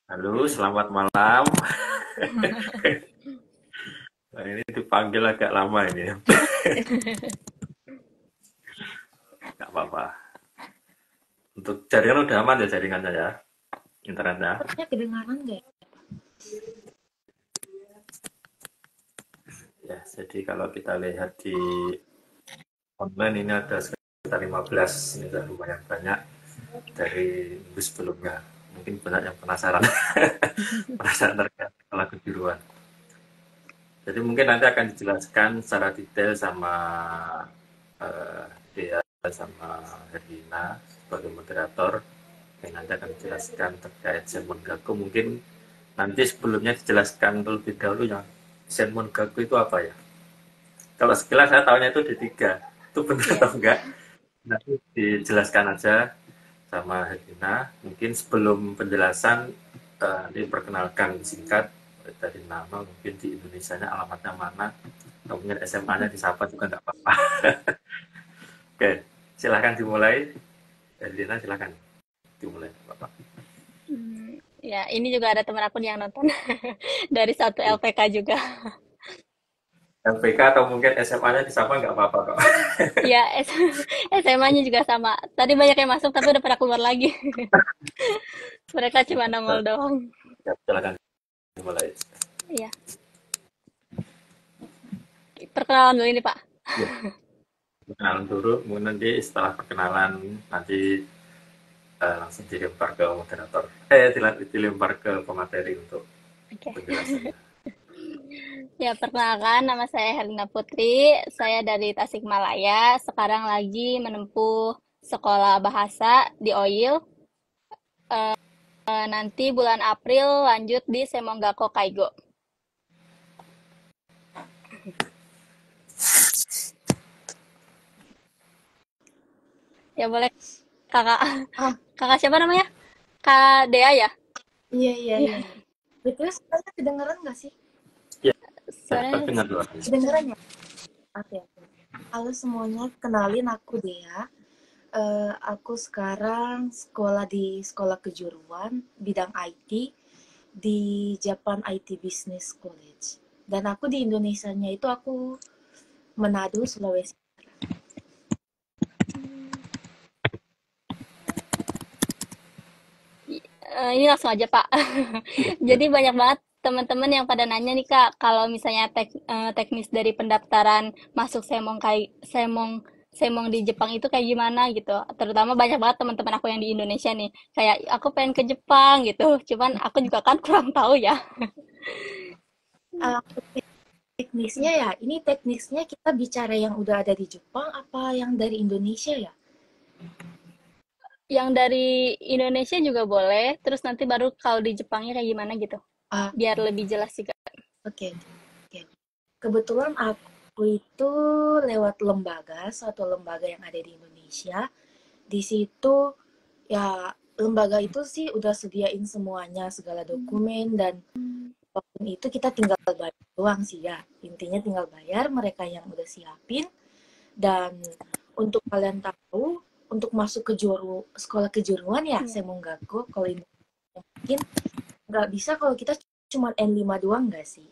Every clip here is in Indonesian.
Halo, selamat malam. Nah, ini dipanggil agak lama ini ya. Nggak apa-apa. Untuk jaringan udah aman ya jaringannya ya, internetnya. Suaranya kedengaran nggak? Ya, jadi kalau kita lihat di online ini ada sekitar 15, ini sudah lumayan banyak dari minggu sebelumnya. Mungkin banyak yang penasaran, penasaran terkait sekolah kejuruan. Jadi mungkin nanti akan dijelaskan secara detail sama Dea sama Herlina sebagai moderator yang nanti akan dijelaskan terkait Senmon Gaku. Mungkin nanti sebelumnya dijelaskan terlebih dahulu yang Senmon Gaku itu apa ya. Kalau sekilas saya tahunya itu D3, itu benar Iya. atau enggak nanti dijelaskan aja sama Herlina. Mungkin sebelum penjelasan nanti perkenalkan singkat dari nama, mungkin di Indonesianya alamatnya mana, atau mungkin SMA-nya disapa juga nggak apa-apa. Oke, silahkan dimulai. Herlina silahkan dimulai, Bapak. Ya, ini juga ada teman aku yang nonton dari satu LPK juga. LPK atau mungkin SMA-nya disapa nggak apa-apa kok. Ya, SMA-nya juga sama. Tadi banyak yang masuk tapi udah pada keluar lagi. Mereka cuma nongol doang. Ya, silahkan dimulai. Iya. Perkenalan dulu ini, Pak. Ya, perkenalan dulu, mungkin nanti setelah perkenalan nanti langsung dilempar ke moderator. Dilempar ke pemateri untuk Oke. penjelasannya. Ya, perkenalkan nama saya Herlina Putri. Saya dari Tasikmalaya. Sekarang lagi menempuh sekolah bahasa di OIL. Nanti bulan April lanjut di Semonggako Kaigo. Ya boleh kakak. Ah, Kakak siapa namanya? Kak Dea ya? iya, iya, Iya. iya. Betul, suaranya kedengaran nggak sih? Ya, Suaranya terdengar dulu. Kedengaran ya? Oke, oke. Halo semuanya, kenalin aku Dea. Aku sekarang sekolah di Sekolah Kejuruan, bidang IT, di Japan IT Business College. Dan aku di Indonesianya itu aku Manado, Sulawesi. ini langsung aja Pak. Jadi banyak banget teman-teman yang pada nanya nih Kak, kalau misalnya teknis dari pendaftaran masuk Semong di Jepang itu kayak gimana gitu. Terutama banyak banget teman-teman aku yang di Indonesia nih. Kayak aku pengen ke Jepang gitu. Cuman aku juga kan kurang tahu ya. Uh, Teknisnya ya, ini teknisnya kita bicara yang udah ada di Jepang apa yang dari Indonesia ya? Yang dari Indonesia juga boleh. Terus nanti baru kalau di Jepangnya kayak gimana gitu. Ah, Biar lebih jelas juga. oke, oke. Kebetulan aku itu lewat lembaga, suatu lembaga yang ada di Indonesia. Di situ ya lembaga itu sih udah sediain semuanya, segala dokumen dan apapun itu kita tinggal bayar doang sih ya. Intinya tinggal bayar mereka yang udah siapin dan untuk kalian tahu untuk masuk ke sekolah kejuruan ya, Iya. saya mau Semonggako kalau ini mungkin nggak bisa kalau kita cuma N5 doang nggak sih?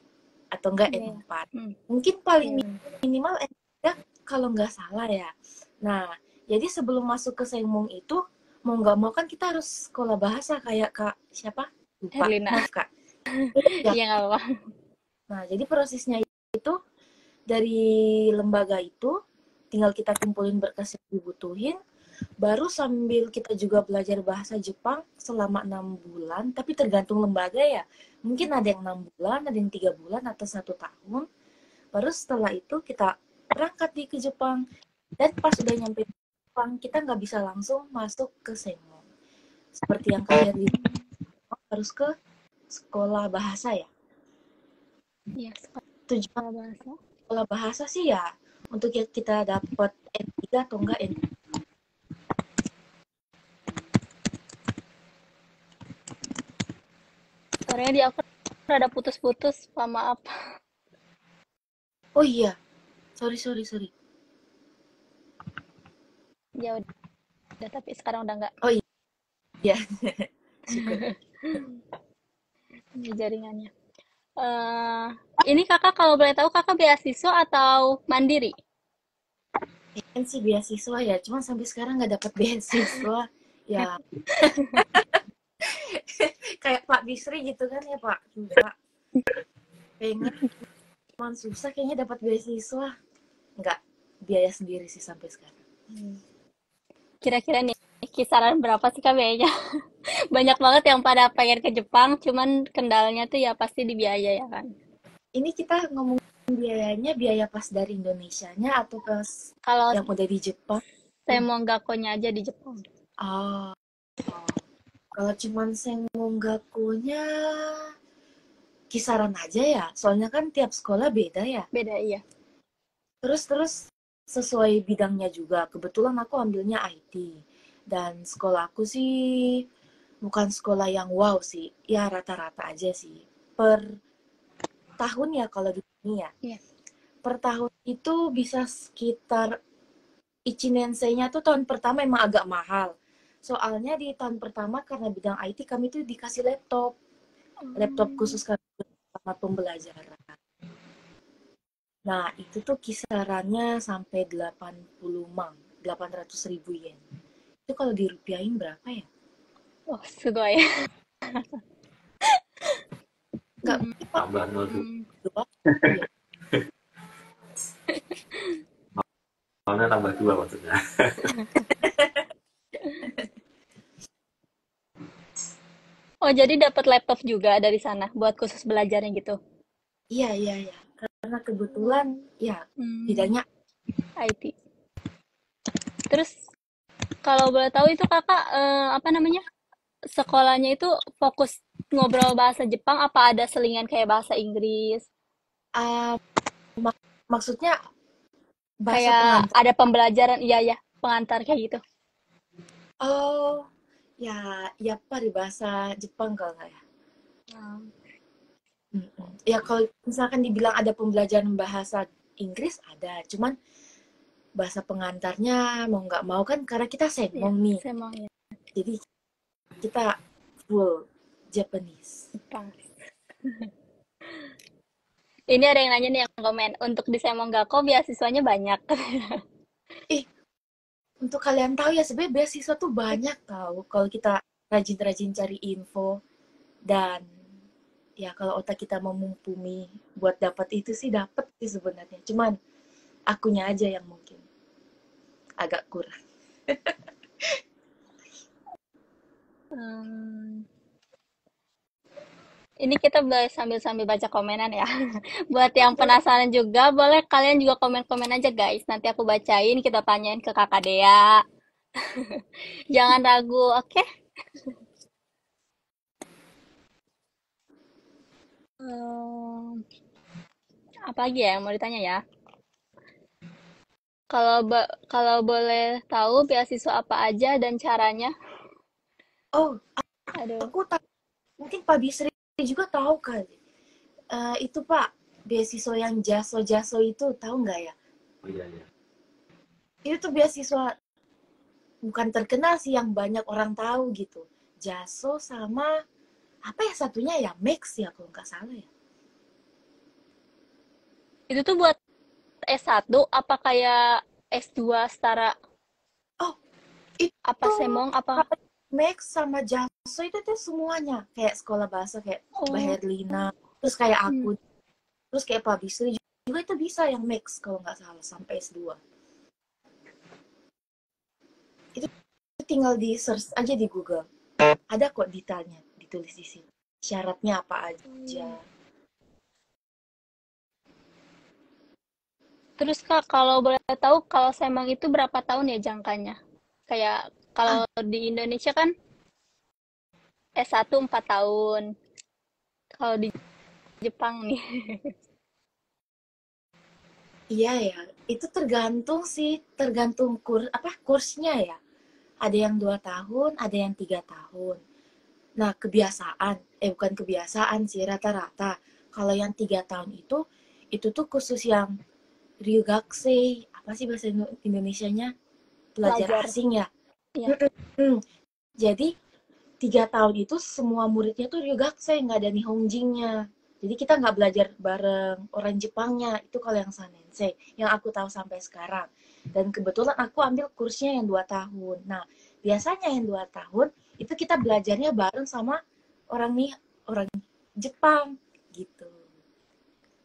Atau enggak Iya, ya. N4? Hmm. Mungkin paling Iya, bener. minimal N3 kalau nggak salah ya. Nah, jadi sebelum masuk ke Sengmong itu, mau nggak mau kan kita harus sekolah bahasa kayak Kak siapa? Lupa, Herlina. maaf Kak. Ya. Iya, nggak apa-apa. Nah, jadi prosesnya itu dari lembaga itu tinggal kita kumpulin berkas yang dibutuhin, baru sambil kita juga belajar bahasa Jepang selama 6 bulan, tapi tergantung lembaga ya. Mungkin ada yang 6 bulan, ada yang 3 bulan atau 1 tahun. Baru setelah itu kita berangkat ke Jepang. Dan pas udah nyampe Jepang, kita nggak bisa langsung masuk ke Sengo. Seperti yang Kak Herli harus ke sekolah bahasa ya. Iya, Tujuan sekolah bahasa. sekolah bahasa sih ya untuk kita dapat N3 atau enggak N. Suaranya di aku ada putus-putus, Pak, maaf. Oh iya, sorry. Ya udah. tapi sekarang udah nggak. Oh iya, syukur. Ini jaringannya. Eh, ini kakak kalau boleh tahu kakak beasiswa atau mandiri? Kan sih beasiswa ya, cuma sampai sekarang nggak dapat beasiswa. Ya, kayak Pak Bisri gitu kan ya Pak. Susah. Pengen, cuman susah kayaknya dapat beasiswa. Nggak, biaya sendiri sih sampai sekarang. Kira-kira nih kisaran berapa sih kak biayanya? Banyak banget yang pada pengen ke Jepang, cuman kendalanya tuh ya pasti di biaya ya kan. Ini kita ngomong biayanya, biaya pas dari Indonesianya atau pas Kalau yang udah di Jepang? saya mau gakonya aja di Jepang. Oh, kalau cuman Sengogakunya kisaran aja ya. Soalnya kan tiap sekolah beda ya. Beda iya. Terus sesuai bidangnya juga. Kebetulan aku ambilnya IT. Dan sekolahku sih bukan sekolah yang wow sih. Ya rata-rata aja sih. Per tahun ya kalau di sini ya. Iya. Per tahun itu bisa sekitar Ichinensei-nya tuh tahun pertama emang agak mahal. Soalnya di tahun pertama karena bidang IT kami tuh dikasih laptop. Laptop khusus kami sama pembelajaran. Nah, itu tuh kisarannya sampai 80 mang, 800.000 yen. Itu kalau dirupiahin berapa ya? Oh, sugoi. Nggak mungkin Pak. Tambah 0 Dua. Iya. soalnya tambah 2 maksudnya. Oh, jadi dapat laptop juga dari sana buat khusus belajarnya gitu. Iya. Karena kebetulan ya bidangnya IT. Terus kalau boleh tahu itu kakak apa namanya? Sekolahnya itu fokus ngobrol bahasa Jepang apa ada selingan kayak bahasa Inggris? uh, maksudnya bahasa Kayak pengantar. ada pembelajaran iya ya, pengantar kayak gitu. Oh, ya bahasa Jepang kalau nggak ya. Ya kalau misalkan dibilang ada pembelajaran bahasa Inggris ada, cuman bahasa pengantarnya mau nggak mau kan karena kita Iya, senmong nih, saya mau ya jadi kita full Japanese. Jepang. Ini ada yang nanya nih yang komen, untuk di Semonggako beasiswanya banyak. Untuk kalian tahu ya sebenarnya beasiswa tuh banyak tahu kalau kita rajin-rajin cari info dan ya kalau otak kita memumpuni buat dapat itu sih dapat sih sebenarnya. Cuman akunya aja yang mungkin agak kurang. Hmm, ini kita sambil-sambil baca komenan ya. Buat yang penasaran juga, boleh kalian juga komen-komen aja guys. Nanti aku bacain, kita tanyain ke kakak Dea. Jangan ragu, oke? Hmm, apa lagi ya yang mau ditanya ya? Kalau boleh tahu beasiswa apa aja dan caranya? Oh, Aduh, aku tahu mungkin Pak Bisri juga tahu kali. Itu Pak beasiswa yang jaso-jaso itu tahu nggak ya? Oh iya. Itu tuh beasiswa bukan terkenal sih yang banyak orang tahu gitu. Jaso sama apa ya satunya ya Max ya kalau nggak salah ya. itu tuh buat S1 apa kayak S2 setara Oh, apa itu semong apa? Max sama Jaso itu tuh semuanya kayak sekolah bahasa kayak Mbak Oh, Herlina, terus kayak hmm. aku, terus kayak Pak Bisri juga itu bisa yang Max kalau nggak salah sampai S2. Itu tinggal di search aja di Google. Ada kok detailnya ditulis di sini. Syaratnya apa aja. Terus Kak, kalau boleh tahu kalau semong itu berapa tahun ya jangkanya? Kayak kalau Ah, di Indonesia kan S1 4 tahun. Kalau di Jepang nih. iya ya. Itu tergantung sih, tergantung kursnya ya. Ada yang 2 tahun, ada yang 3 tahun. Nah, bukan kebiasaan sih rata-rata. Kalau yang 3 tahun itu tuh khusus yang Ryugakusei, apa sih bahasa Indonesianya? Pelajar Pelajar. asing ya. Iya. Mm-mm. Jadi 3 tahun itu semua muridnya tuh Ryugakusei, nggak ada Nihonjinnya. Jadi kita nggak belajar bareng orang Jepangnya, itu kalau yang Sanensei, yang aku tahu sampai sekarang. Dan kebetulan aku ambil kursnya yang 2 tahun. Nah, biasanya yang 2 tahun, itu kita belajarnya bareng sama orang Jepang, gitu.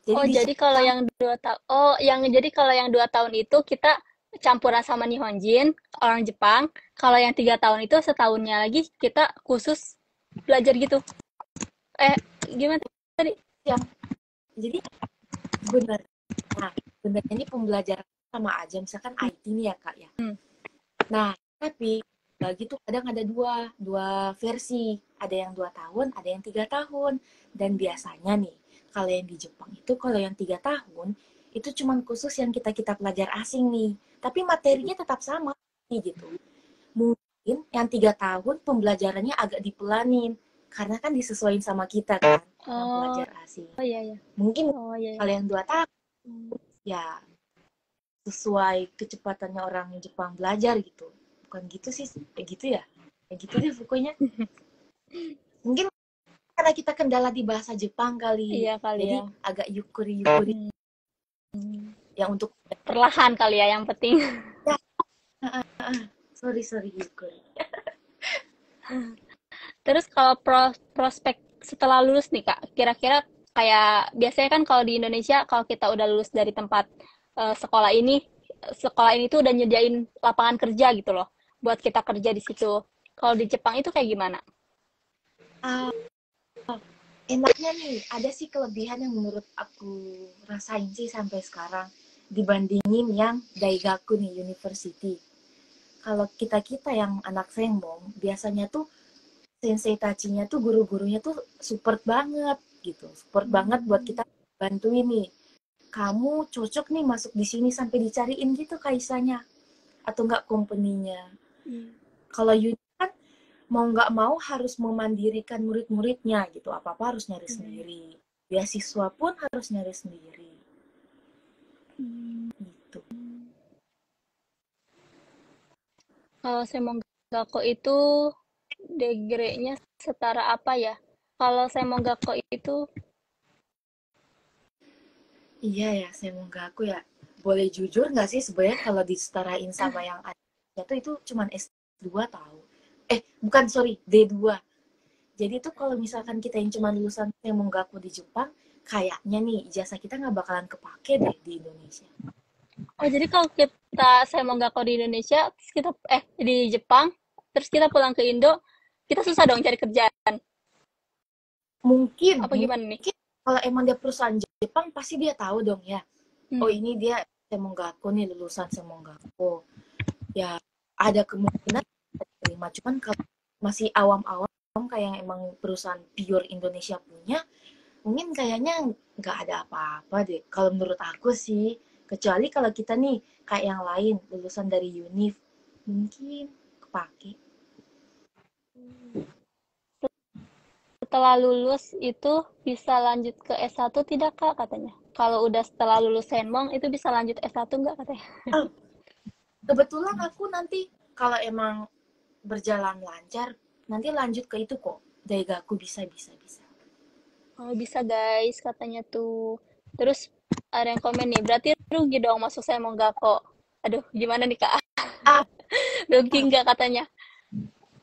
Jadi Oh, di jadi kalau yang 2 tahun, oh, jadi kalau yang 2 tahun itu kita campuran sama Nihonjin, orang Jepang. Kalau yang 3 tahun itu setahunnya lagi kita khusus belajar gitu. Eh, gimana tadi? yang, jadi benar. Nah, sebenarnya ini pembelajaran sama aja, misalkan IT nih ya Kak ya. Hmm. Nah, tapi lagi tuh kadang ada dua versi. Ada yang 2 tahun, ada yang 3 tahun. Dan biasanya nih, kalau yang di Jepang itu, kalau yang 3 tahun, itu cuman khusus yang kita pelajar asing nih. Tapi materinya tetap sama gitu. Mungkin yang 3 tahun pembelajarannya agak dipelanin. Karena kan disesuaikan sama kita kan, yang Oh, pelajar asing. oh iya ya. Mungkin Oh iya ya. kalau yang 2 tahun, ya sesuai kecepatannya orang Jepang belajar gitu. Bukan gitu sih, kayak gitu ya. Kayak gitu deh pokoknya. Mungkin karena kita kendala di bahasa Jepang kali. Iya kali Jadi ya. agak yukuri-yukuri Hmm. yang untuk Perlahan kali ya yang penting. ya, sorry yukuri. Terus kalau prospek setelah lulus nih Kak, kira-kira kayak biasanya kan kalau di Indonesia kalau kita udah lulus dari tempat sekolah ini tuh udah nyediain lapangan kerja gitu loh buat kita kerja di situ. Kalau di Jepang itu kayak gimana? Ah, enaknya nih, ada sih kelebihan yang menurut aku rasain sih sampai sekarang dibandingin yang Daigaku nih, university. Kalau kita-kita yang anak sembong, biasanya tuh sensei tachinya tuh guru-gurunya tuh support banget gitu. Support banget buat kita bantuin nih. Kamu cocok nih masuk di sini sampai dicariin gitu kaisanya atau enggak company-nya. Kalau Uni kan mau nggak mau harus memandirikan murid-muridnya gitu. Apa-apa harus nyari sendiri. Beasiswa pun harus nyari sendiri. Gitu. Kalau Semonggako itu degree-nya setara apa ya? Kalau Semonggako itu, Iya ya, saya mau ngaku ya. Boleh jujur nggak sih sebenarnya kalau disetarain sama yang ada itu cuman S2 tahu. Bukan, sorry, D2. Jadi tuh kalau misalkan kita yang cuma lulusan yang mau ngaku di Jepang, kayaknya nih ijazah kita nggak bakalan kepake deh di Indonesia. oh jadi kalau kita Semonggako di Indonesia, terus kita di Jepang, terus kita pulang ke Indo, kita susah dong cari kerjaan. Mungkin, Apa gimana nih? mungkin kalau emang dia perusahaan Jepang pasti dia tahu dong ya. Oh Hmm. ini dia Semonggako nih, lulusan Semonggako. Ya ada kemungkinan terima. Cuman kalau masih awam-awam kayak yang emang perusahaan pure Indonesia punya, mungkin kayaknya nggak ada apa-apa deh. Kalau menurut aku sih, kecuali kalau kita nih kayak yang lain lulusan dari UNIF, mungkin kepake. Setelah lulus itu bisa lanjut ke S1 tidak Kak katanya? Kalau udah setelah lulus Senmong itu bisa lanjut S1 nggak katanya? Oh, kebetulan aku nanti kalau emang berjalan lancar, nanti lanjut ke itu kok. Daigaku bisa. Oh, bisa guys, katanya tuh. Terus ada yang komen nih, berarti rugi dong masuk saya mau nggak kok. Aduh, gimana nih Kak? Ah, Rugi nggak katanya?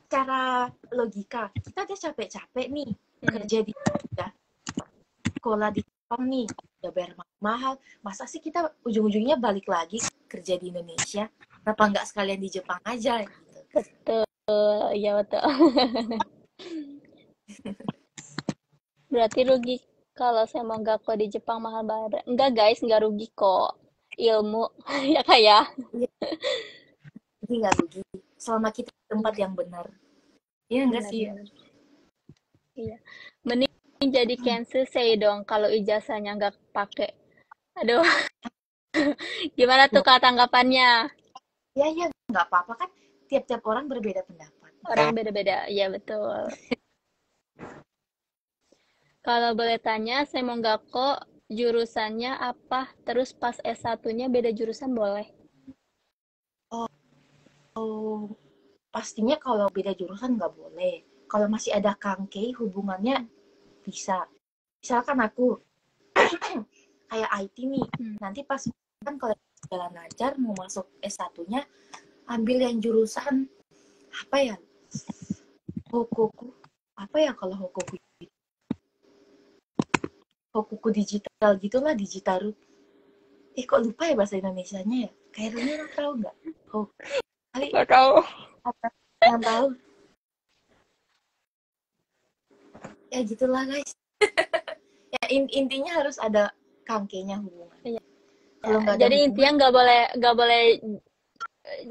cara logika, kita udah capek-capek nih Hmm, kerja di ya, sekolah di Jepang nih, udah bayar mahal. Masa sih kita ujung-ujungnya balik lagi kerja di Indonesia? Kenapa nggak sekalian di Jepang aja gitu? betul, iya betul. Berarti rugi kalau saya mau nggak kok di Jepang mahal banget. Enggak guys, nggak rugi kok. Ilmu, ya Kak ya? Iya, jadi nggak rugi. Selama kita di tempat Iya, yang benar. Iya nggak sih? benar-benar. Iya. Mending jadi cancel say dong kalau ijazahnya nggak pakai. Aduh, gimana tuh Kak tanggapannya? Ya, nggak apa-apa kan. Tiap-tiap orang berbeda pendapat. Orang beda-beda, iya betul. Kalau boleh tanya, saya mau nggak kok jurusannya apa? Terus pas S1-nya beda jurusan boleh? Oh, pastinya kalau beda jurusan nggak boleh. Kalau masih ada kangkei hubungannya bisa. Misalkan aku kayak IT nih, nanti pas kan kalau jalan lancar mau masuk S1-nya, ambil yang jurusan apa ya? Hokoku. Apa ya kalau Hokoku? Hokoku digital gitulah, digital. Kok lupa ya bahasa Indonesianya ya? Kayaknya lo tahu nggak? Oh, kali Gak tahu. apa yang tahu? Ya gitulah guys. Ya intinya harus ada kangkenya hubungan. Iya. Kalau nggak ada Jadi hubungan, intinya nggak boleh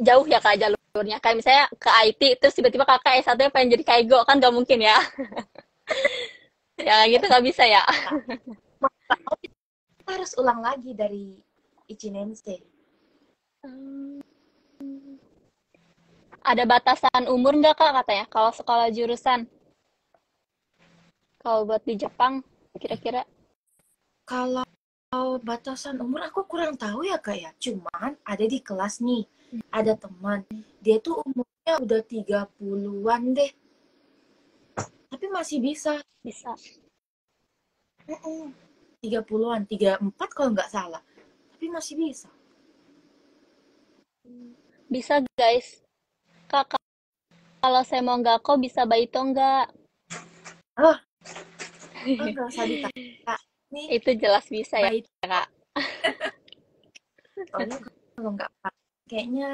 jauh ya kak jalurnya. Kayak misalnya ke IT terus tiba-tiba kakak S1-nya pengen jadi kaigo kan nggak mungkin ya. Ya gitu nggak bisa ya. kita harus ulang lagi dari Ichinense. Ada batasan umur nggak kak katanya kalau sekolah jurusan? Kalau buat di Jepang kira-kira? Kalau batasan umur aku kurang tahu ya kak ya. Cuman ada di kelas nih, ada teman. Dia tuh umurnya udah 30-an deh. Tapi masih bisa. Bisa. 30-an, 34 kalau nggak salah. Tapi masih bisa. Bisa guys. Kak, kalau saya mau nggak kok bisa baito nggak? Oh, nggak usah ditanya. Nih, Itu jelas bisa ya baik. kak. Soalnya kalau nggak pakai, kayaknya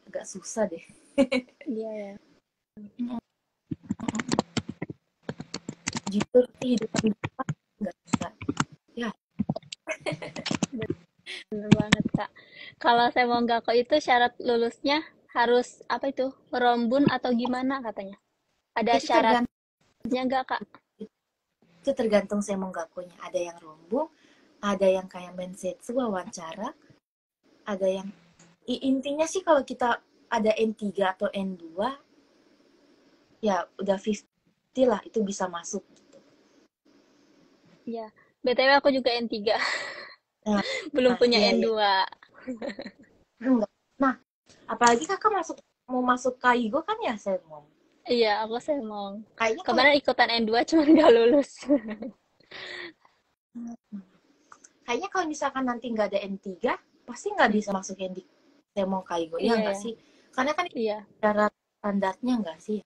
agak susah deh. Iya ya. Jujur sih hidup di Jepang nggak bisa. Ya, Bener banget kak. Kalau saya mau nggak kok itu syarat lulusnya harus apa itu? Rombun atau gimana katanya? Ada itu tergantung, syaratnya nggak kak? itu tergantung semongakunya. Ada yang rombong, ada yang kayak mensetsu wawancara, ada yang intinya sih kalau kita ada N3 atau N2 ya udah 50 lah, itu bisa masuk gitu. Iya. BTW aku juga N3. Nah, Belum punya iya, N2. iya. Enggak. Nah, apalagi kakak mau masuk Kaigo kan ya semong. Iya, aku semong. Kayaknya kalau Kemarin ikutan N2 cuman nggak lulus. kayaknya kalau misalkan nanti nggak ada N3 pasti nggak bisa masuk yang di semong Kaigo ya Iya nggak ya. sih? Karena kan Iya. cara standarnya nggak sih?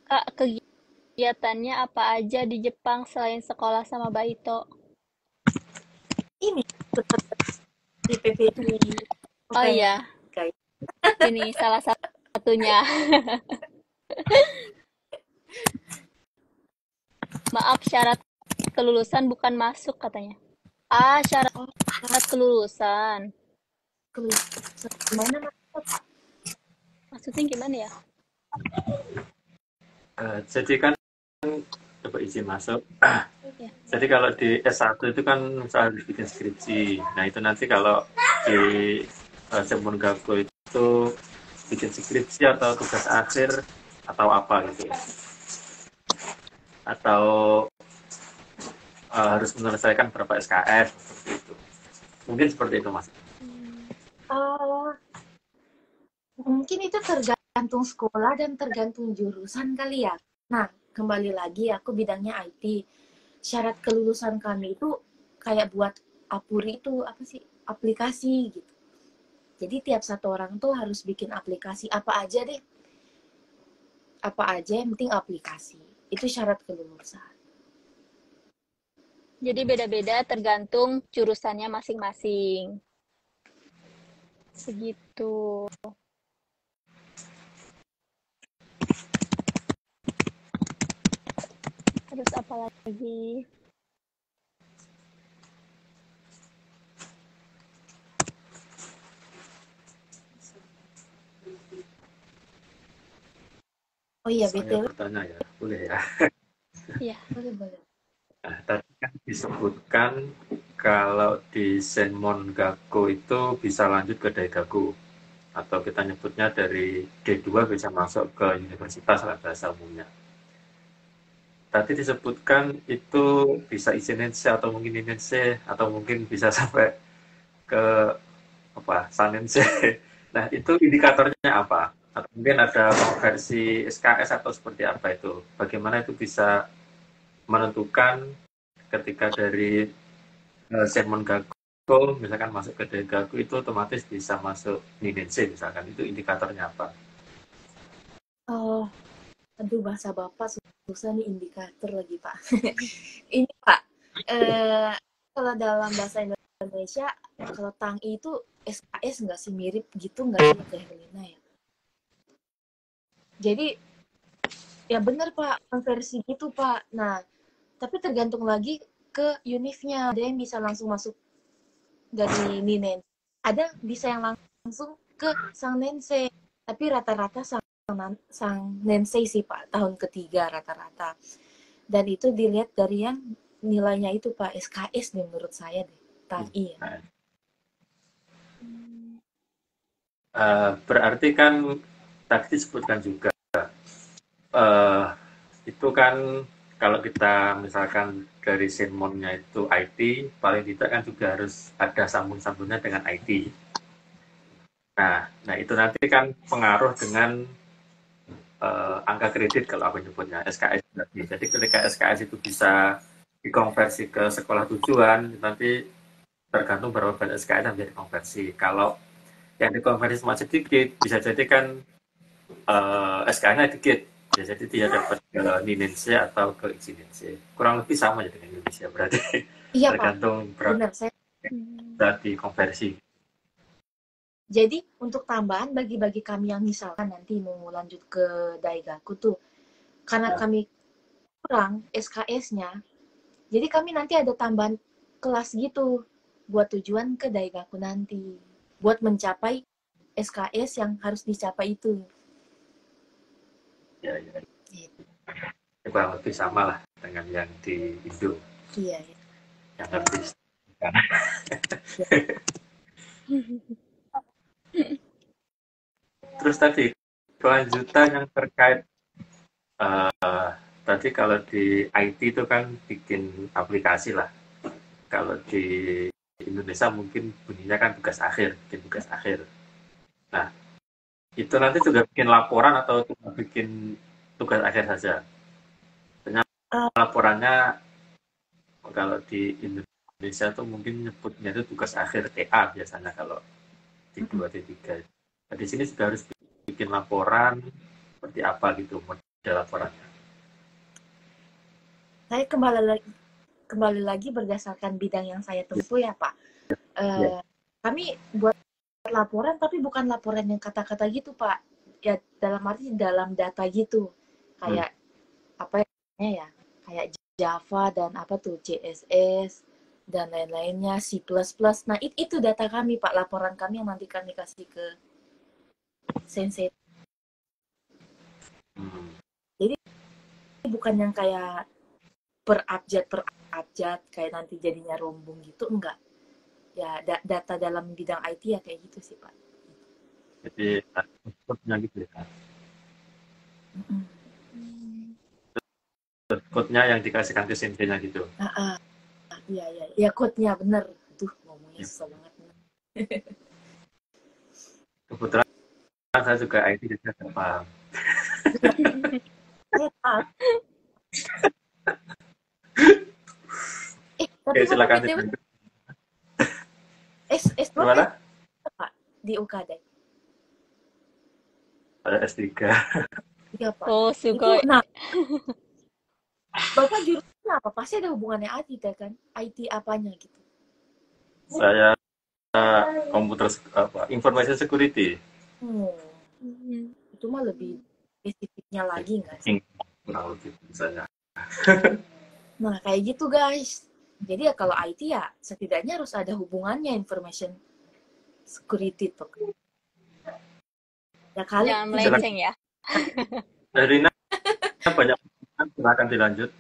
Kak, kegiatannya apa aja di Jepang selain sekolah sama baito? Ini seperti PPI Oh kayak iya, kayak ini salah satunya. Maaf, syarat kelulusan bukan masuk katanya. Ah, syarat oh kelulusan. gimana mas? Maksudnya gimana ya? Jadi kan coba izin masuk. Ya. Jadi kalau di S1 itu kan misalnya bikin skripsi. Nah itu nanti kalau di Sempun Gago itu bikin skripsi atau tugas akhir atau apa gitu ya. Atau harus menyelesaikan berapa SKS seperti itu. Mungkin seperti itu mas. Oh, mungkin itu tergantung sekolah dan tergantung jurusan kali ya. Nah, kembali lagi aku bidangnya IT. Syarat kelulusan kami itu kayak buat Apuri itu apa sih? Aplikasi gitu. Jadi tiap satu orang tuh harus bikin aplikasi apa aja deh. Apa aja yang penting aplikasi. Itu syarat kelulusan. Jadi beda-beda tergantung jurusannya masing-masing. Segitu. Terus apa lagi? Oh iya, Saya BTW. bertanya ya, boleh ya. Iya. Boleh. Nah, tadi kan disebutkan kalau di Senmon Gago itu bisa lanjut ke Daigaku atau kita nyebutnya dari D2 bisa masuk ke universitas lah bahasa umumnya. Tadi disebutkan itu bisa Ichinense atau mungkin Inense atau mungkin bisa sampai ke apa Sanense. Nah, itu indikatornya apa? Atau mungkin ada versi SKS atau seperti apa itu? Bagaimana itu bisa menentukan ketika dari Senmon Gago misalkan masuk ke Daigaku itu otomatis bisa masuk Ninense misalkan. Itu indikatornya apa? Oh, aduh bahasa Bapak susah nih indikator lagi, Pak. Ini, Pak. Eh, kalau dalam bahasa Indonesia, kalau Tangi itu SKS nggak sih, mirip gitu nggak sih Teh Helena ya? Jadi ya benar Pak, konversi gitu Pak. Nah, tapi tergantung lagi ke unifnya. Ada yang bisa langsung masuk dari Ninen. Ada bisa yang langsung ke Sang Nensei. Tapi rata-rata Sang Nensei sih Pak, tahun ketiga rata-rata. Dan itu dilihat dari yang nilainya itu Pak, SKS nih menurut saya deh. TAI ya. Nah, berarti kan tadi disebutkan juga uh, itu kan kalau kita misalkan dari Senmonnya itu IT, paling tidak kan juga harus ada sambung-sambungnya dengan IT. Nah itu nanti kan pengaruh dengan angka kredit kalau aku nyebutnya SKS. Jadi ketika SKS itu bisa dikonversi ke sekolah tujuan, nanti tergantung berapa banyak SKS yang menjadi konversi. Kalau yang dikonversi masih sedikit, bisa jadi kan SKS-nya dikit. Bisa jadi dia dapat ke Ninense atau ke Ixinense. Kurang lebih sama ya dengan Indonesia berarti. Iya Pak, Tergantung berapa benar saya. dikonversi. Jadi untuk tambahan bagi kami yang misalkan nanti mau lanjut ke Daigaku tuh, karena kami kurang SKS-nya, jadi kami nanti ada tambahan kelas gitu buat tujuan ke Daigaku nanti, buat mencapai SKS yang harus dicapai itu. Ya, ya. Gitu. Kurang lebih sama lah dengan yang di Indo. Iya, ya. Yang habis. Terus tadi kelanjutan yang terkait tadi kalau di IT itu kan bikin aplikasi lah. Kalau di Indonesia mungkin bunyinya kan tugas akhir, bikin tugas akhir. Nah, itu nanti juga bikin laporan atau cuma bikin tugas akhir saja? Ternyata laporannya kalau di Indonesia tuh mungkin nyebutnya itu tugas akhir TA biasanya kalau di 2 D3. Nah, di sini juga harus bikin laporan seperti apa gitu model laporannya. Saya kembali lagi berdasarkan bidang yang saya tempuh ya Pak. Ya. Kami buat laporan tapi bukan laporan yang kata-kata gitu Pak. Ya dalam arti dalam data gitu. Kayak apa ya? Kayak Java dan apa tuh CSS dan lain-lainnya C++. Nah, itu data kami Pak, laporan kami yang nanti kami kasih ke sensei. Jadi bukan yang kayak per abjad kayak nanti jadinya rombong gitu, enggak. Ya data dalam bidang IT ya kayak gitu sih Pak. Jadi code-nya gitu ya. Code-nya yang dikasihkan ke sensei-nya gitu. Iya, ya code-nya bener. Tuh ngomongnya susah banget. Kebetulan saya juga IT jadi saya paham. Tapi Oke, silakan BTW dilanjut. S2 Gimana? Pak di UKD. Ada S3. Iya Pak. Oh, Itu sugoi. nah, Bapak jurusan apa? Pasti ada hubungannya IT kan? IT apanya gitu. Saya komputer information security. Itu mah lebih spesifiknya lagi nggak sih? Kurang lebih misalnya. Nah, kayak gitu guys. Jadi ya kalau IT ya setidaknya harus ada hubungannya information security tuh. Ya kali Jangan melenceng ya. Rina banyak silakan dilanjut.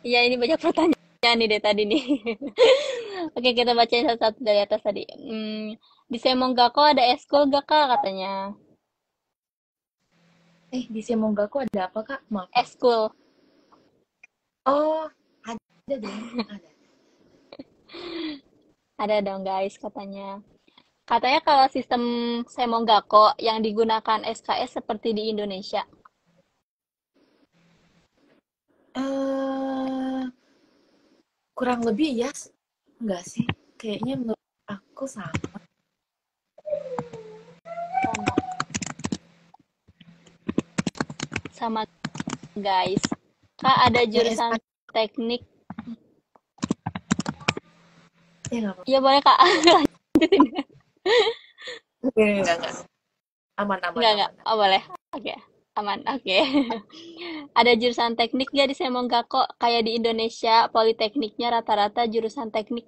Iya, ini banyak pertanyaan nih deh tadi nih. Oke, kita bacain satu-satu dari atas tadi. Di Semonggako ada eskul gak kak katanya? di Semongaku ada apa Kak? Maaf. Eskul. Oh, ada dong. Ada. Ada dong guys katanya. Katanya kalau sistem Semonggako yang digunakan SKS seperti di Indonesia. eh kurang lebih ya, enggak sih? Kayaknya menurut aku sama. Sama, sama guys. Kak, ada Yang jurusan SK teknik. ya nggak apa-apa. Ya boleh Kak, lanjutin. Enggak. Aman, aman, Enggak. aman. Oh boleh. Oke, aman. Oke. Ada jurusan teknik nggak di Semonggako? Kayak di Indonesia, politekniknya rata-rata jurusan teknik.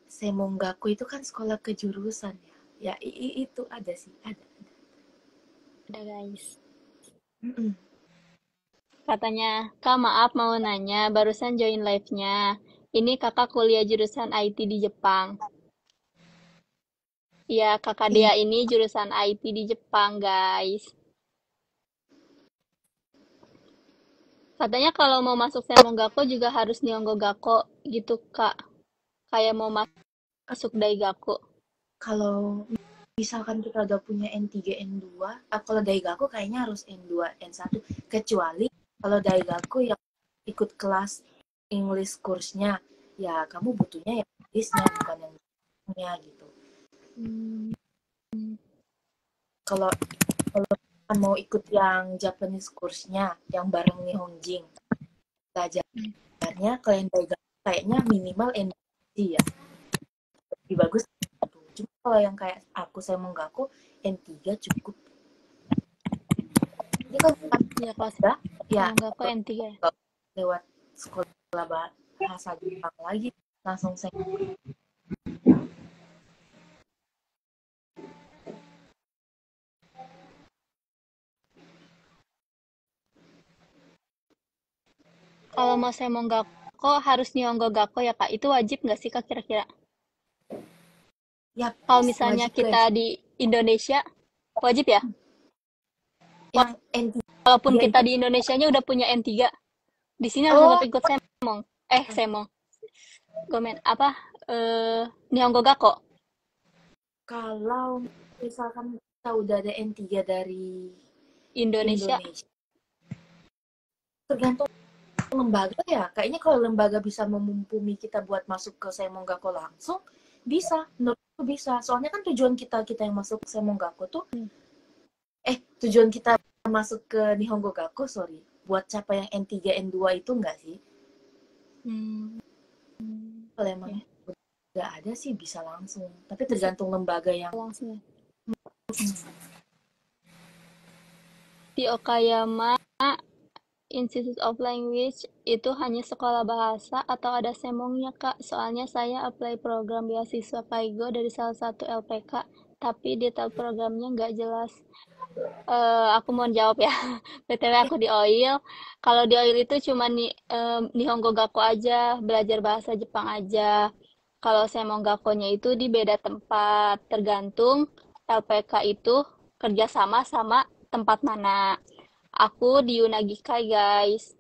Semongaku itu kan sekolah kejurusan ya. Ya, itu ada sih, ada. Ada guys. Mm-mm. Katanya, Kak maaf mau nanya, barusan join live-nya. Ini kakak kuliah jurusan IT di Jepang. Iya, kakak Iya, dia ini jurusan IT di Jepang, guys. Katanya kalau mau masuk Semonggako juga harus Nihongo Gakko gitu, Kak. Kayak mau masuk Daigaku. kalau misalkan kita udah punya N3, N2, kalau Daigaku kayaknya harus N2, N1. Kecuali kalau Daigaku yang ikut kelas English course-nya, ya kamu butuhnya yang English-nya, bukan yang punya gitu. Hmm. Kalau mau ikut yang Japanese course-nya, yang bareng Nihonjin, belajarnya kalau yang Daigaku kayaknya minimal N2 ya. Lebih bagus gitu. Cuma kalau yang kayak aku, saya Semongaku, N3 cukup. Jadi kalau Ya, kelas udah, ya Semonggako N3 ya. lewat sekolah bahasa Jepang lagi, langsung saya. Kalau mau Semonggako harus Nihongo Gakko ya, Kak. Itu wajib nggak sih, Kak, kira-kira? Ya, Kalau misalnya wajib kita guys. di Indonesia, wajib ya? Yang N3 Walaupun kita itu, di Indonesianya udah punya N3, di sini harus oh, tetap ikut Semong. Semong. Gomen, apa? Nihongo Gakko. kalau misalkan kita udah ada N3 dari Indonesia. Indonesia, tergantung lembaga ya. Kayaknya kalau lembaga bisa memumpuni kita buat masuk ke Semonggako langsung, bisa. Menurutku bisa. Soalnya kan tujuan kita yang masuk Semonggako tuh, tujuan kita masuk ke Nihongo Gakko, sorry, buat capai yang N3, N2 itu enggak sih? Hmm. Kalau emang Ya, nggak ada sih bisa langsung. Tapi tergantung lembaga yang langsung ya. Di Okayama Institute of Language itu hanya sekolah bahasa atau ada semongnya, Kak? Soalnya saya apply program beasiswa Kaigo dari salah satu LPK, tapi detail programnya nggak jelas. Aku mau jawab ya. BTW aku di OIL. Kalau di OIL itu cuma Nihongo Gakko aja, belajar bahasa Jepang aja. Kalau Semonggakkonya itu di beda tempat, tergantung LPK itu kerjasama sama tempat mana. Aku di Unagikai, guys.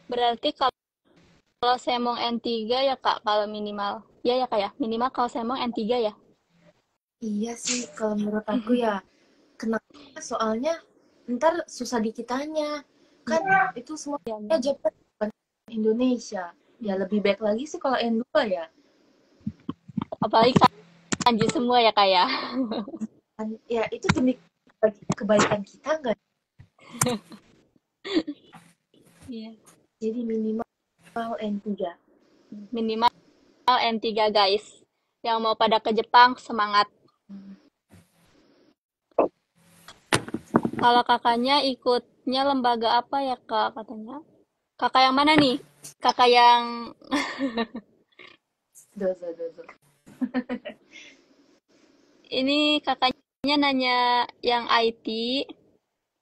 Berarti kalau Semong N3 ya Kak, kalau minimal. Ya ya Kak ya, minimal kalau Semong N3 ya. iya sih kalau menurut aku ya kenapa soalnya ntar susah dikitanya kan itu Ya, semuanya benar. Jepang bukan Indonesia ya lebih baik lagi sih kalau N2 ya Apalagi kanji semua ya Kak ya. ya itu demi kebaikan kita nggak Iya. jadi minimal N3 Minimal N3 guys. Yang mau pada ke Jepang, semangat. Kalau kakaknya ikutnya lembaga apa ya Kak katanya? Kakak yang mana nih? Kakak yang dozo ini kakaknya nanya yang IT,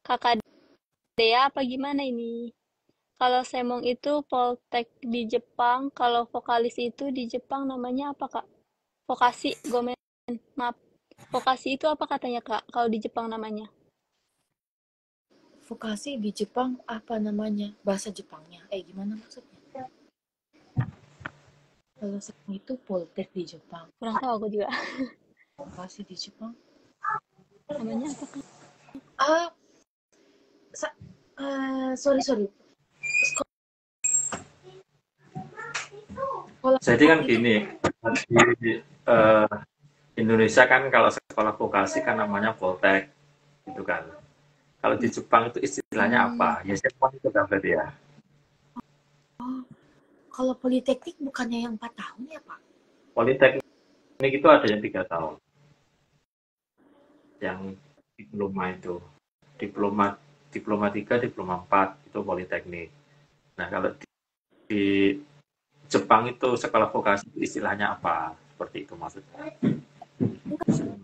kakak Dea apa gimana ini? Kalau Semong itu Poltek di Jepang, kalau vokalis itu di Jepang namanya apa Kak? Vokasi, Gomen, maaf. Vokasi itu apa katanya Kak? Kalau di Jepang namanya? vokasi di Jepang apa namanya? Bahasa Jepangnya. Gimana maksudnya? Kalau sekarang itu Poltek di Jepang. Kurang tahu aku juga. Vokasi di Jepang. Namanya apa, Kak? Ah, sorry. Jadi kan gini, di Indonesia kan kalau sekolah vokasi kan namanya Poltek, gitu kan. Kalau di Jepang itu istilahnya apa? Ya Senmon itu kan berarti ya. Kalau Politeknik bukannya yang 4 tahun ya, Pak? Politeknik itu ada yang 3 tahun. Yang diploma itu. Diploma 3, diploma 4 itu Politeknik. Nah, kalau di Jepang itu sekolah vokasi istilahnya apa? Seperti itu maksudnya.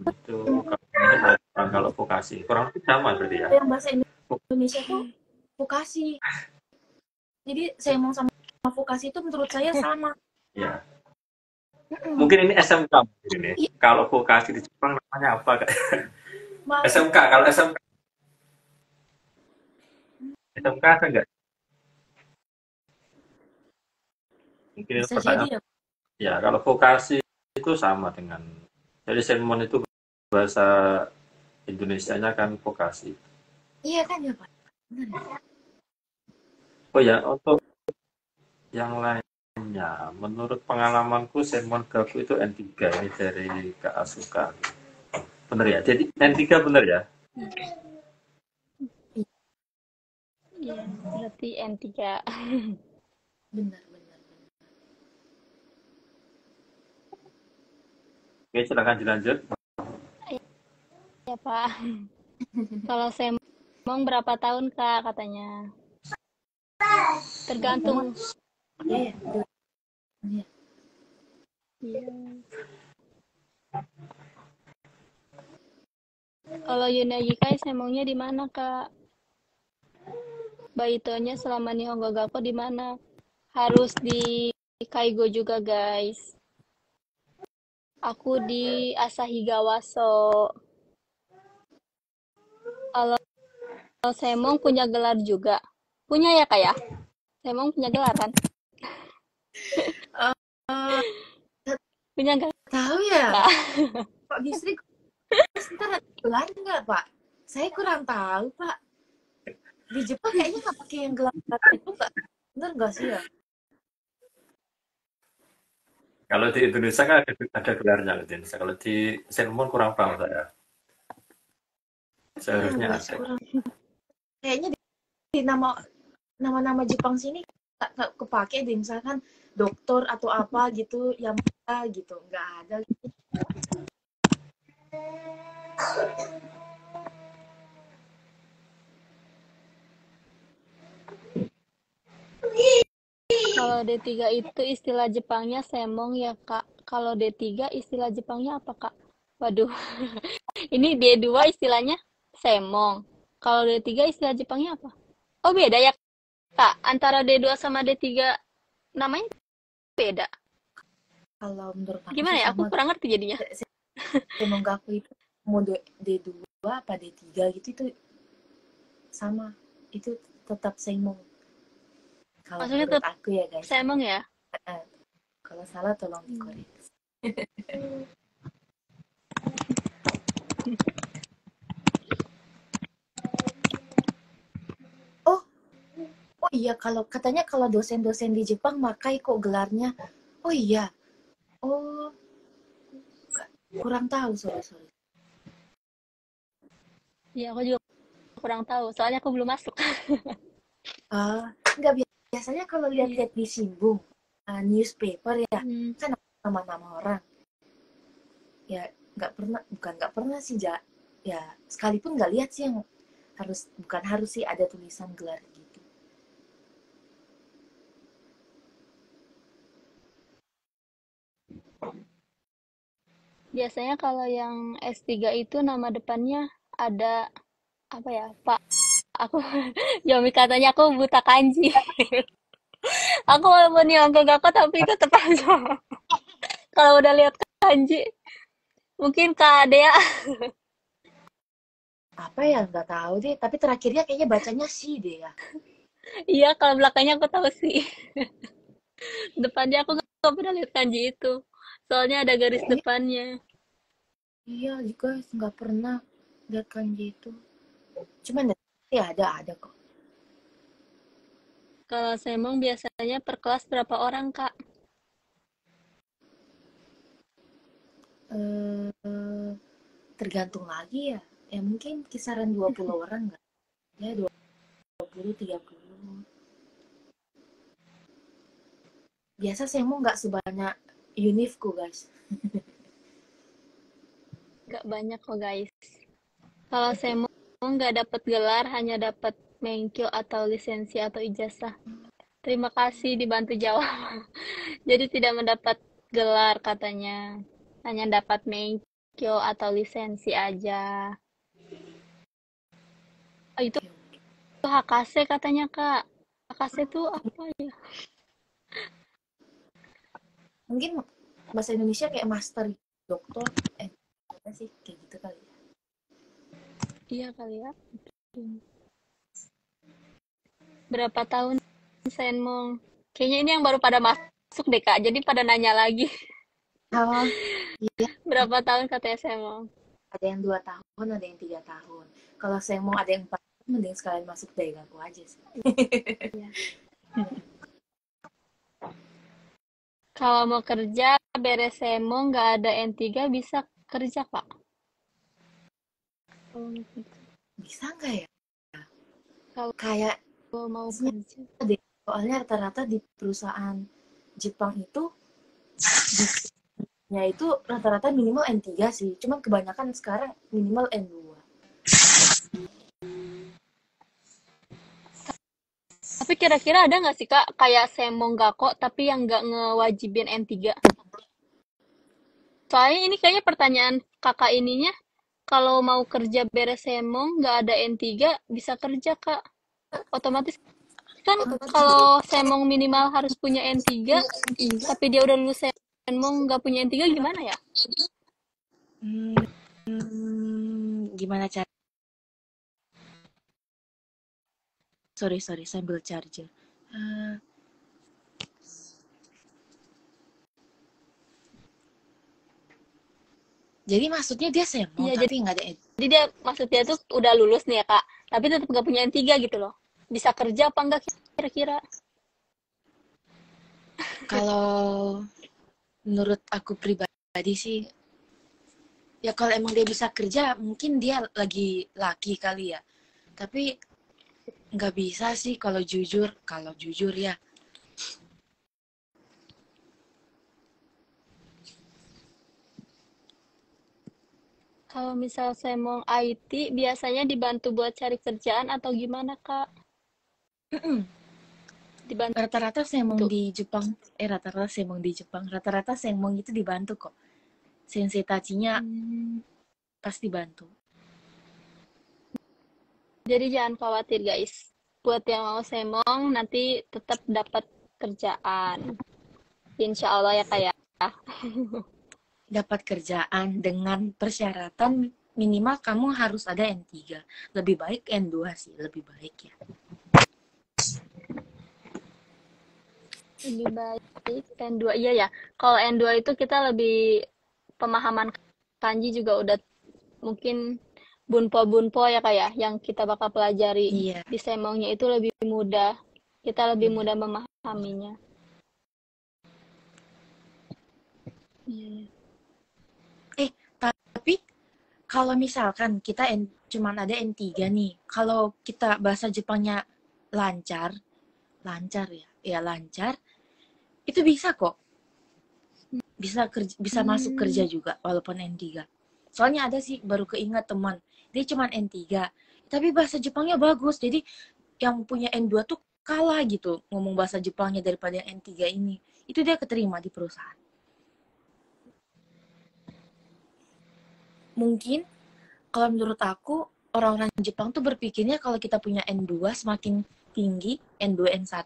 Itu kalau vokasi kurang lebih sama berarti ya. Yang bahasa Indonesia tuh vokasi. Jadi saya mau sama vokasi itu menurut saya sama. Ya. Mungkin ini SMK ini. Iya. Kalau vokasi di Jepang namanya apa? SMK. Kalau SMK ada enggak? Mungkin itu pertanyaan. Ya, kalau vokasi itu sama dengan. Jadi Senmon itu bahasa Indonesianya kan vokasi. Iya kan ya Pak? Benar. Oh ya, untuk yang lainnya, menurut pengalamanku Senmon Gaku itu N3 ini dari Kak Asuka. Bener ya? Jadi N3 bener ya? Iya, berarti N3. Benar. Oke, silakan dilanjut. Ya, Pak. Kalau Senmon berapa tahun, Kak, katanya? Tergantung. Iya. Kalau Yunagikai Senmonnya di mana, Kak? Baitonya selama Nihongo Gakko di mana? Harus di Kaigo juga, guys. Aku di Asahigawaso. Kalau Senmon punya gelar juga. Punya ya, Kak ya? Senmon punya gelar kan? Punya nggak? Tahu ya. Pak Bisri sebentar ada gelar nggak, Pak? Saya kurang tahu, Pak. Di Jepang kayaknya nggak pakai yang gelar itu nggak? Bener nggak sih ya? Kalau di Indonesia kan ada gelarnya di Indonesia. Kalau di Senmon kurang paham saya. Seharusnya ada. Kayaknya di nama-nama Jepang sini nggak kepake deh, misalkan dokter atau apa gitu, yang gitu nggak ada. Kalau D3 itu istilah Jepangnya Semong ya, Kak. Kalau D3 istilah Jepangnya apa, Kak? Waduh. Ini D2 istilahnya Semong. Kalau D3 istilah Jepangnya apa? Oh, beda ya, Kak. Antara D2 sama D3 namanya beda. Kalau menurut aku gimana ya? Aku kurang ngerti jadinya. Semong Gaku itu mau D2 apa D3 gitu itu sama. Itu tetap Semong. Kalau maksudnya menurut aku ya, guys. Semong ya? Kalau salah tolong dikoreksi. Oh iya, kalau katanya kalau dosen-dosen di Jepang pakai kok gelarnya. Oh iya. Oh, kurang tahu, sorry. Iya, aku juga kurang tahu. Soalnya aku belum masuk. Enggak, biasanya kalau lihat-lihat di Shimbun, newspaper ya, kan nama-nama orang. Ya, nggak pernah sih, ya sekalipun nggak lihat sih yang bukan harus sih ada tulisan gelar gitu. Biasanya kalau yang S3 itu nama depannya ada apa ya, Pak? Aku Yomi katanya aku buta kanji. Aku walaupun Nihongo Gakko tapi tetap aja. Kalau udah lihat kanji, mungkin Kak Dea Apa ya, nggak tahu deh. Tapi terakhirnya kayaknya bacanya sih deh ya. Iya, kalau belakangnya aku tahu sih. Depannya aku nggak pernah lihat kanji itu. Soalnya ada garis Kayaknya depannya. iya juga nggak pernah lihat kanji itu. Cuman ya ada kok. Kalau semong biasanya per kelas berapa orang, Kak? Eh, tergantung lagi ya. Ya mungkin kisaran 20 orang nggak? Ya 20, 30. Biasa semong nggak sebanyak univku guys. Nggak banyak kok, guys. Kalau semong nggak dapat gelar, hanya dapat menkyo atau lisensi atau ijazah. Terima kasih dibantu jawab. Jadi tidak mendapat gelar katanya. Hanya dapat menkyo atau lisensi aja. Oh, itu HKC katanya, Kak. HKC itu apa ya? Mungkin bahasa Indonesia kayak master doktor. Apa sih kayak gitu kali ya. Iya kali ya. Berapa tahun Senmong? Kayaknya ini yang baru pada masuk deh, Kak. Jadi pada nanya lagi. Oh, iya. Berapa tahun katanya Senmong? Ada yang 2 tahun, ada yang 3 tahun. Kalau saya mau ada yang 4 tahun, mending sekalian masuk daegaku aja sih. Iya. Kalau mau kerja, beres Senmong, nggak ada N3, bisa kerja, Kak? Kalau mau kerja. Bisa nggak ya? Kalau Kayak mau maksudnya kerja. deh, soalnya rata-rata di perusahaan Jepang itu di itu rata-rata minimal N3 sih. Cuman kebanyakan sekarang minimal N2. Tapi kira-kira ada nggak sih, Kak, kayak Senmong Gakko, tapi yang nggak ngewajibin N3? Soalnya ini kayaknya pertanyaan kakak ininya, kalau mau kerja beres Senmong, nggak ada N3, bisa kerja, Kak. Otomatis kan kalau Senmong minimal harus punya N3, tapi dia udah lulus Senmong nggak punya N3 gimana ya? Gimana cara? Sorry, sambil charger. Eh, jadi maksudnya dia semong Iya, tapi nggak ada jadi dia maksudnya tuh udah lulus nih ya, Kak. Tapi tetap nggak punya N3 gitu loh. Bisa kerja apa enggak kira-kira? Kalau menurut aku pribadi sih, ya kalau emang dia bisa kerja, mungkin dia lagi laki kali ya. Tapi nggak bisa sih kalau jujur ya. Kalau misal Senmong IT, biasanya dibantu buat cari kerjaan atau gimana, Kak? Dibantu. Rata-rata rata-rata semong itu dibantu kok. Sensei tachinya Hmm. pasti bantu. Jadi jangan khawatir guys. Buat yang mau semong nanti tetap dapat kerjaan. Insya Allah ya kayak. Dapat kerjaan dengan persyaratan minimal kamu harus ada N3. Lebih baik N2 sih, lebih baik ya. Lebih baik N2. Iya ya. Kalau N2 itu kita lebih pemahaman kanji juga udah mungkin bunpo-bunpo ya kayak yang kita bakal pelajari Iya, di semongnya itu lebih mudah. Kita lebih mudah memahaminya. Iya, iya. Tapi kalau misalkan kita cuman ada N3 nih, kalau kita bahasa Jepangnya lancar, lancar ya, ya lancar, itu bisa kok. Bisa masuk kerja Hmm. juga walaupun N3. Soalnya ada sih baru keinget teman, dia cuman N3, tapi bahasa Jepangnya bagus. Jadi yang punya N2 tuh kalah gitu ngomong bahasa Jepangnya daripada yang N3 ini. Itu dia keterima di perusahaan. Mungkin kalau menurut aku orang-orang Jepang tuh berpikirnya kalau kita punya N2 semakin tinggi, N2, N1,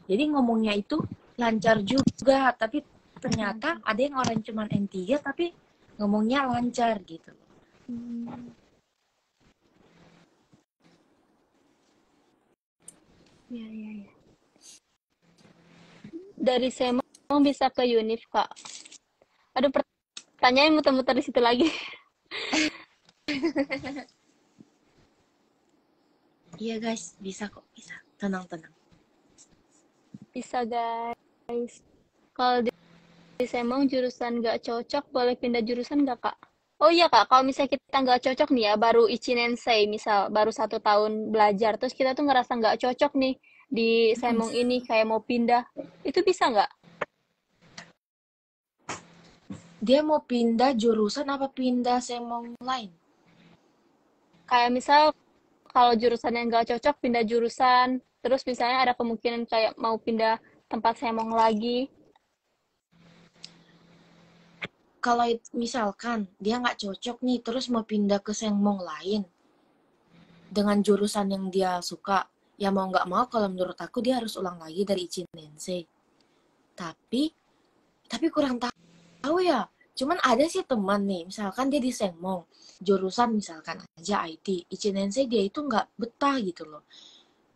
jadi ngomongnya itu lancar juga, tapi ternyata ada yang orang cuman N3 tapi ngomongnya lancar gitu. Hmm. Iya, iya, iya. Dari Semong bisa ke Unif, Kak. Aduh, pertanyaan muter-muter di situ lagi. Iya guys, bisa kok, bisa. Tenang-tenang. Bisa, guys. Kalau di Semong jurusan nggak cocok, boleh pindah jurusan nggak, Kak? Oh iya, Kak. Kalau misalnya kita nggak cocok nih ya, baru Ichinensei, misal baru 1 tahun belajar, terus kita tuh ngerasa nggak cocok nih di Mm. Semong ini, kayak mau pindah. Itu bisa nggak? Dia mau pindah jurusan apa pindah semong lain? Kayak misal kalau jurusan yang nggak cocok, pindah jurusan. Terus misalnya ada kemungkinan kayak mau pindah tempat Semong lagi. Kalau misalkan dia nggak cocok nih, terus mau pindah ke semong lain dengan jurusan yang dia suka, ya mau nggak mau kalau menurut aku dia harus ulang lagi dari Ichinensei. Tapi kurang tahu ya. Cuman ada sih teman nih, misalkan dia di Semong, jurusan misalkan aja IT, Ichinensei dia itu nggak betah gitu loh.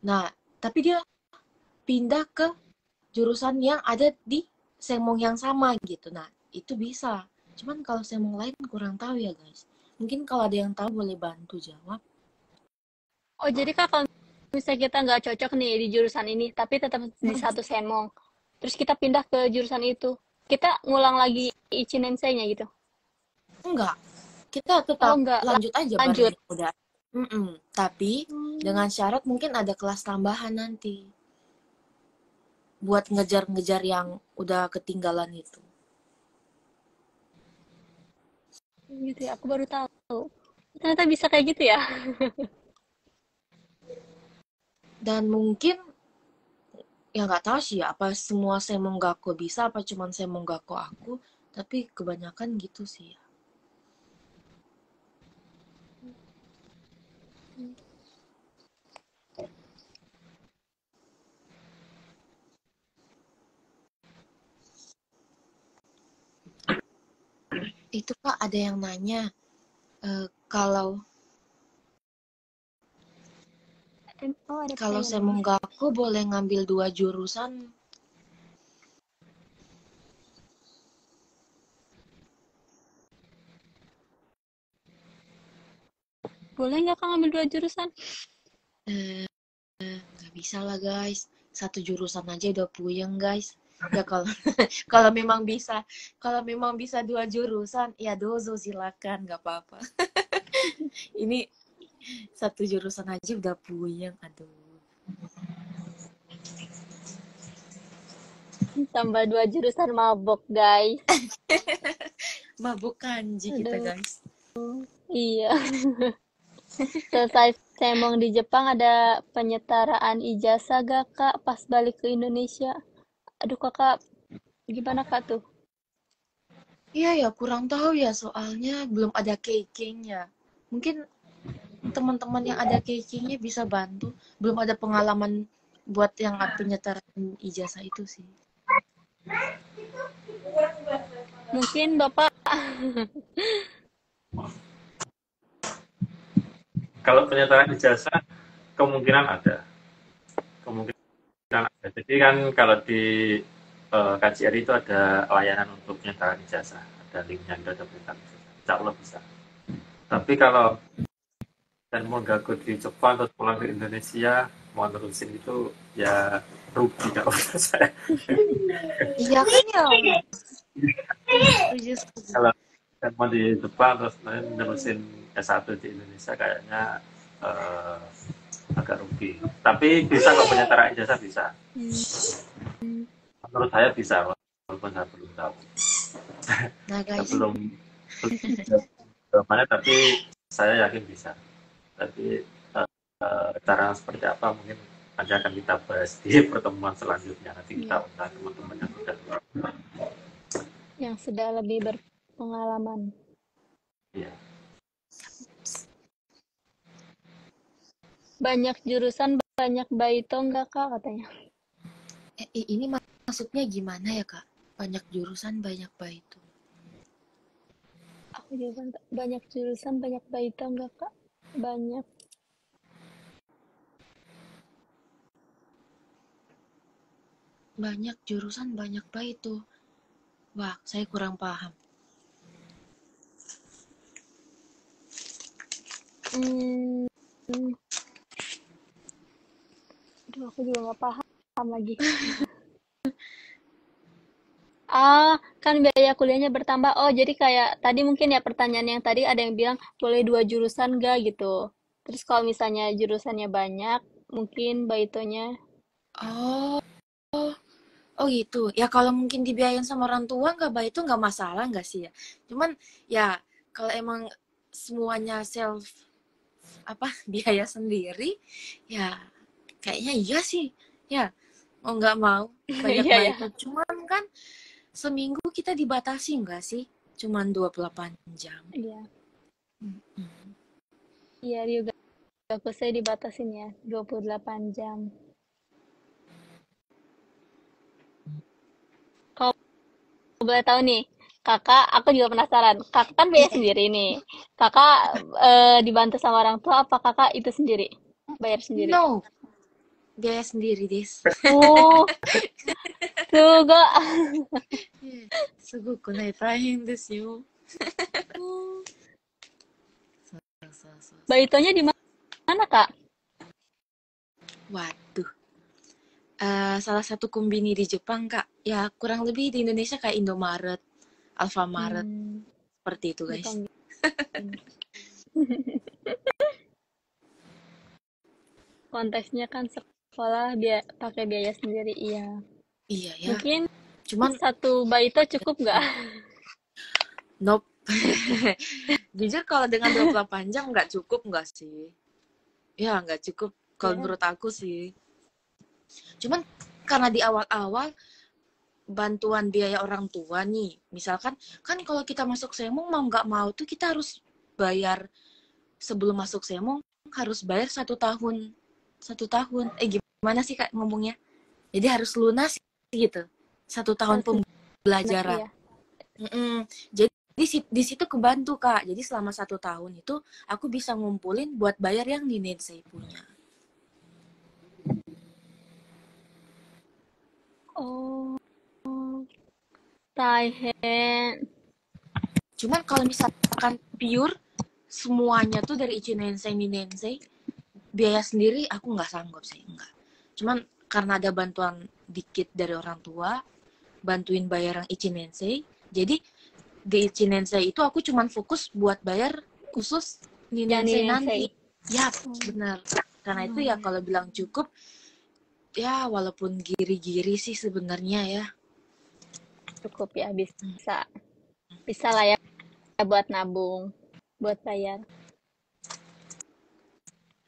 Nah, tapi dia pindah ke jurusan yang ada di Semong yang sama gitu. Nah, itu bisa. Cuman kalau Semong lain kurang tahu ya guys. Mungkin kalau ada yang tahu boleh bantu jawab. Oh, jadi Kak, kalau misalnya kita nggak cocok nih di jurusan ini, tapi tetap di satu Semong. Terus kita pindah ke jurusan itu. Kita ngulang lagi Ichinensei-nya gitu. Enggak, kita Oh, tetap nggak. lanjut aja bareng Lanjut. yang udah. Tapi Hmm, dengan syarat mungkin ada kelas tambahan nanti buat ngejar-ngejar yang udah ketinggalan itu. gitu ya. Aku baru tahu. Ternyata bisa kayak gitu ya. Dan mungkin ya nggak tahu sih ya, apa semua Semonggako bisa apa cuman Semonggako aku, tapi kebanyakan gitu sih ya. Itu Kak ada yang nanya, kalau Oh, ada kalau pertanyaan lagi. Semonggako boleh ngambil 2 jurusan. Boleh nggak Kak ngambil 2 jurusan? Eh, nggak bisa lah guys. 1 jurusan aja udah puyeng guys. Ya kalau kalau memang bisa 2 jurusan, ya dozo silakan, nggak apa-apa. Ini 1 jurusan aja udah puyeng, aduh. Tambah 2 jurusan mabok, guys. Mabuk kanji kita Aduh, guys. iya. Selesai semong di Jepang ada penyetaraan ijazah gak Kak pas balik ke Indonesia? Aduh Kakak, gimana Kak tuh? Iya ya, kurang tahu ya soalnya belum ada keikingnya. Mungkin teman-teman yang ada keikingnya bisa bantu. Belum ada pengalaman buat yang penyetaraan ijazah itu sih. Mungkin Bapak, Kalau penyetaraan ijazah kemungkinan ada, kemungkinan ada. Jadi kan kalau di KJRI itu ada layanan untuk penyetaraan ijazah, ada linknya, ada penyetaraan ijazah. Insya Allah bisa. Tapi kalau dan mau gagal di Jepang terus pulang ke Indonesia mau nerusin itu ya rugi kalau menurut saya. Iya kan ya? Setuju, setuju. Kalau dan mau di Jepang terus nerusin S1 di Indonesia kayaknya eh, agak rugi. Tapi bisa kok penyetaraan ijazah bisa. Menurut saya bisa walaupun saya belum tahu. Nah Saya guys, belum mana tapi saya yakin bisa. Tapi cara seperti apa mungkin nanti akan kita bahas di pertemuan selanjutnya. Nanti kita ya, undang teman-teman yang sudah. yang sudah lebih berpengalaman. Ya. Banyak jurusan, banyak baito enggak Kak katanya? ini maksudnya gimana ya kak? Banyak jurusan, banyak baitu. Aku juga banyak jurusan, banyak baito enggak Kak? Banyak. banyak jurusan, banyak baik tuh. Wah, saya kurang paham. Hmm, aduh, aku juga nggak paham lagi. Kan biaya kuliahnya bertambah. Oh, jadi kayak tadi mungkin ya pertanyaan yang tadi ada yang bilang boleh 2 jurusan nggak gitu. Terus kalau misalnya jurusannya banyak, mungkin baitonya. Oh, oh gitu. Ya kalau mungkin dibiayain sama orang tua nggak baik itu nggak masalah nggak sih ya. Cuman ya kalau emang semuanya self biaya sendiri, ya kayaknya iya sih. Ya mau nggak mau banyak Iya ya. baik. Cuman kan seminggu kita dibatasi nggak sih? Cuman 28 jam. Iya. Mm-mm. Iya juga. Aku saya dibatasin ya, 28 jam. Kalau boleh tahu nih, kakak, aku juga penasaran. Kakak kan Iya, biaya iya. sendiri nih. Kakak dibantu sama orang tua, apa kakak itu sendiri? Bayar sendiri? No, biaya sendiri, Des. すごい。すごくね、大変ですよ。そうそうそうそう。 Baitonya di mana, Kak? Waduh, salah satu kombini di Jepang, Kak. Ya, kurang lebih di Indonesia kayak Indomaret, Alfamaret, Hmm, seperti itu, di guys. kombin. Konteksnya kan sekolah pakai biaya sendiri, iya. Iya ya, Mungkin cuman satu baito cukup nggak? nope. Jujur kalau dengan 28 jam nggak cukup nggak sih? Ya, nggak cukup kalau Ya. menurut aku sih. Cuman karena di awal-awal bantuan biaya orang tua nih, misalkan kan kalau kita masuk Semong mau nggak mau tuh kita harus bayar sebelum masuk Semong harus bayar 1 tahun, 1 tahun. Gimana sih Kak ngomongnya? Jadi harus lunas gitu, 1 tahun Harus lunas, pembelajaran. iya. Jadi di situ kebantu Kak. Jadi selama 1 tahun itu aku bisa ngumpulin buat bayar yang Ninensei punya. Oh, Taihen. Cuman kalau misalkan pure semuanya tuh dari Ichinensei, Ninensei, biaya sendiri aku nggak sanggup sih, enggak. Cuman karena ada bantuan dikit dari orang tua, bantuin bayar yang Ichinensei, jadi di Ichinensei itu aku cuman fokus buat bayar khusus Yang Ninensei Ninensei. nanti. Ya, benar. Karena itu ya kalau bilang cukup, ya walaupun giri-giri sih sebenarnya ya. Cukup ya, bisa. Bisa lah ya buat nabung, buat bayar.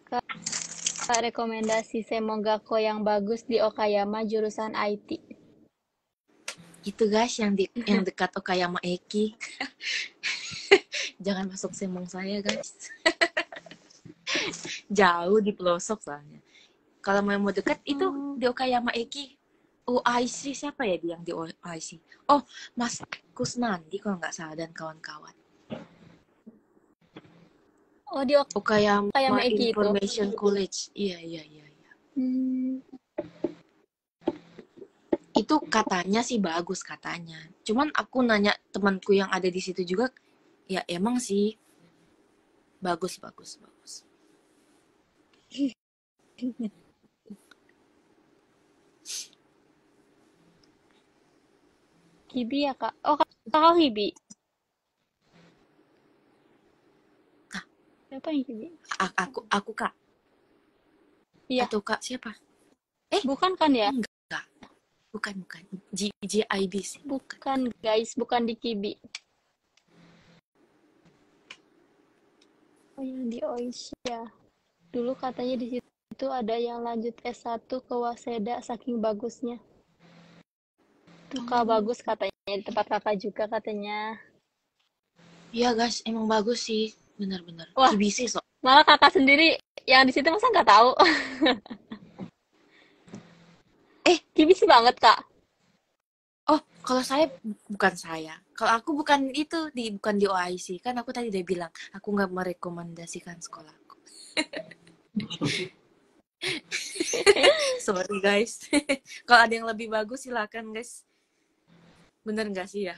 Kak, rekomendasi Semongako yang bagus di Okayama jurusan IT. Itu guys yang dekat Okayama Eki. Jangan masuk Semong saya guys. Jauh di pelosok soalnya. Kalau mau dekat itu di Okayama Eki. OIC siapa ya dia yang di OIC? Oh, Mas Kusnandi kalau nggak salah dan kawan-kawan. Oh, di Okayama Okayama Eki itu. Information College. Iya. Itu katanya sih bagus katanya. Cuman aku nanya temanku yang ada di situ juga, ya emang sih bagus. Hibi ya, Kak? Oh, Kakak Hibi. Nah, Siapa yang Hibi? aku Kak. Iya, Atau Kak siapa? bukan kan ya? Enggak. Bukan. GIB sih. Bukan, guys. Bukan di Kibi. Oh, yang di Oisha. Dulu katanya di situ ada yang lanjut S1 ke Waseda saking bagusnya. Tuh, Kak, bagus katanya. Di tempat kakak juga katanya. Iya guys, emang bagus sih. Bener-bener. Wah, KBC so. malah kakak sendiri yang di situ masa nggak tahu? Kibi banget, Kak. Oh, kalau kalau aku bukan bukan di OIC. Kan aku tadi udah bilang, aku nggak merekomendasikan sekolahku. Sorry guys. Kalau ada yang lebih bagus silakan guys. Bener nggak sih ya?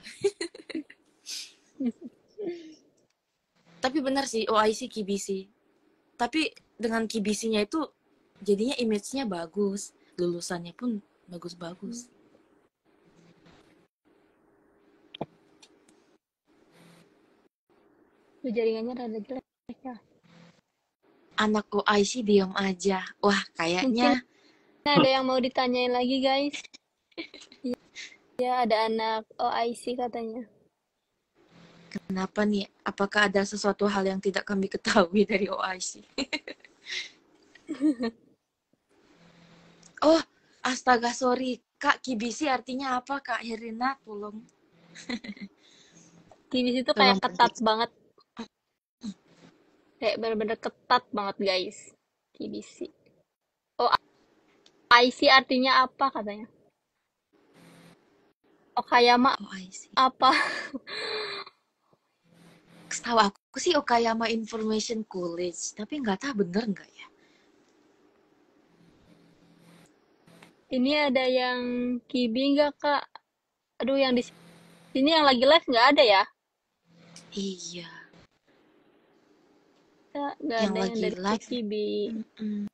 Tapi bener sih OIC KBC. Tapi dengan KBC-nya itu jadinya image-nya bagus. Lulusannya pun bagus-bagus. Lu jaringannya rada jelek ya. Anak OIC diam aja. Wah, Mungkin kayaknya ada yang mau ditanyain lagi, guys. Ya, ada anak OIC katanya. kenapa nih? Apakah ada sesuatu hal yang tidak kami ketahui dari OIC? Oh, astaga, sorry. Kak, KBC artinya apa, Kak Herina? Tolong. KBC itu Tolong kayak ketat bantu. banget. Kayak bener-bener ketat banget, guys. KBC. OIC artinya apa katanya? Okayama OIC. apa? Setahu aku sih Okayama Information College. Tapi nggak tahu bener nggak ya? Ini ada yang Kibi nggak, Kak? Aduh, yang di sini yang lagi live nggak ada ya? Iya. Nggak Yang ada yang lagi dari live. Kibi. Mm-mm.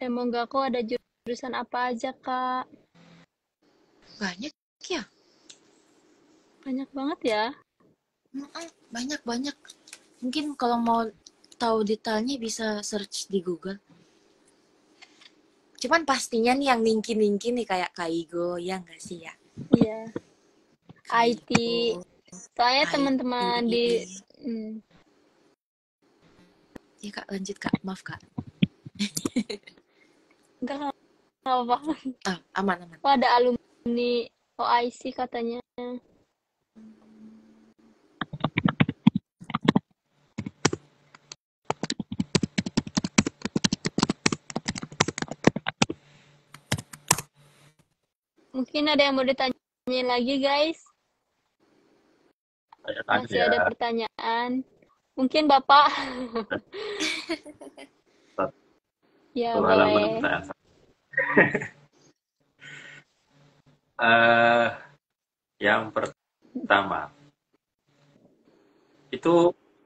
Emang nggak kok ada jurusan apa aja, Kak? Banyak ya? Banyak banget ya. Banyak. Mungkin kalau mau tahu detailnya bisa search di Google. Cuman pastinya nih yang ningki-ningki nih kayak Kaigo, ya nggak sih ya? Iya. IT. Kaigo, Soalnya IT. teman-teman di... Ya Kak, lanjut Kak. Maaf Kak. Enggak apa-apa. Aman. Oh, ada alumni OIC katanya. Mungkin ada yang mau ditanyain lagi, guys. Masih ada pertanyaan. Mungkin Bapak. Ya, boleh. Yang pertama, itu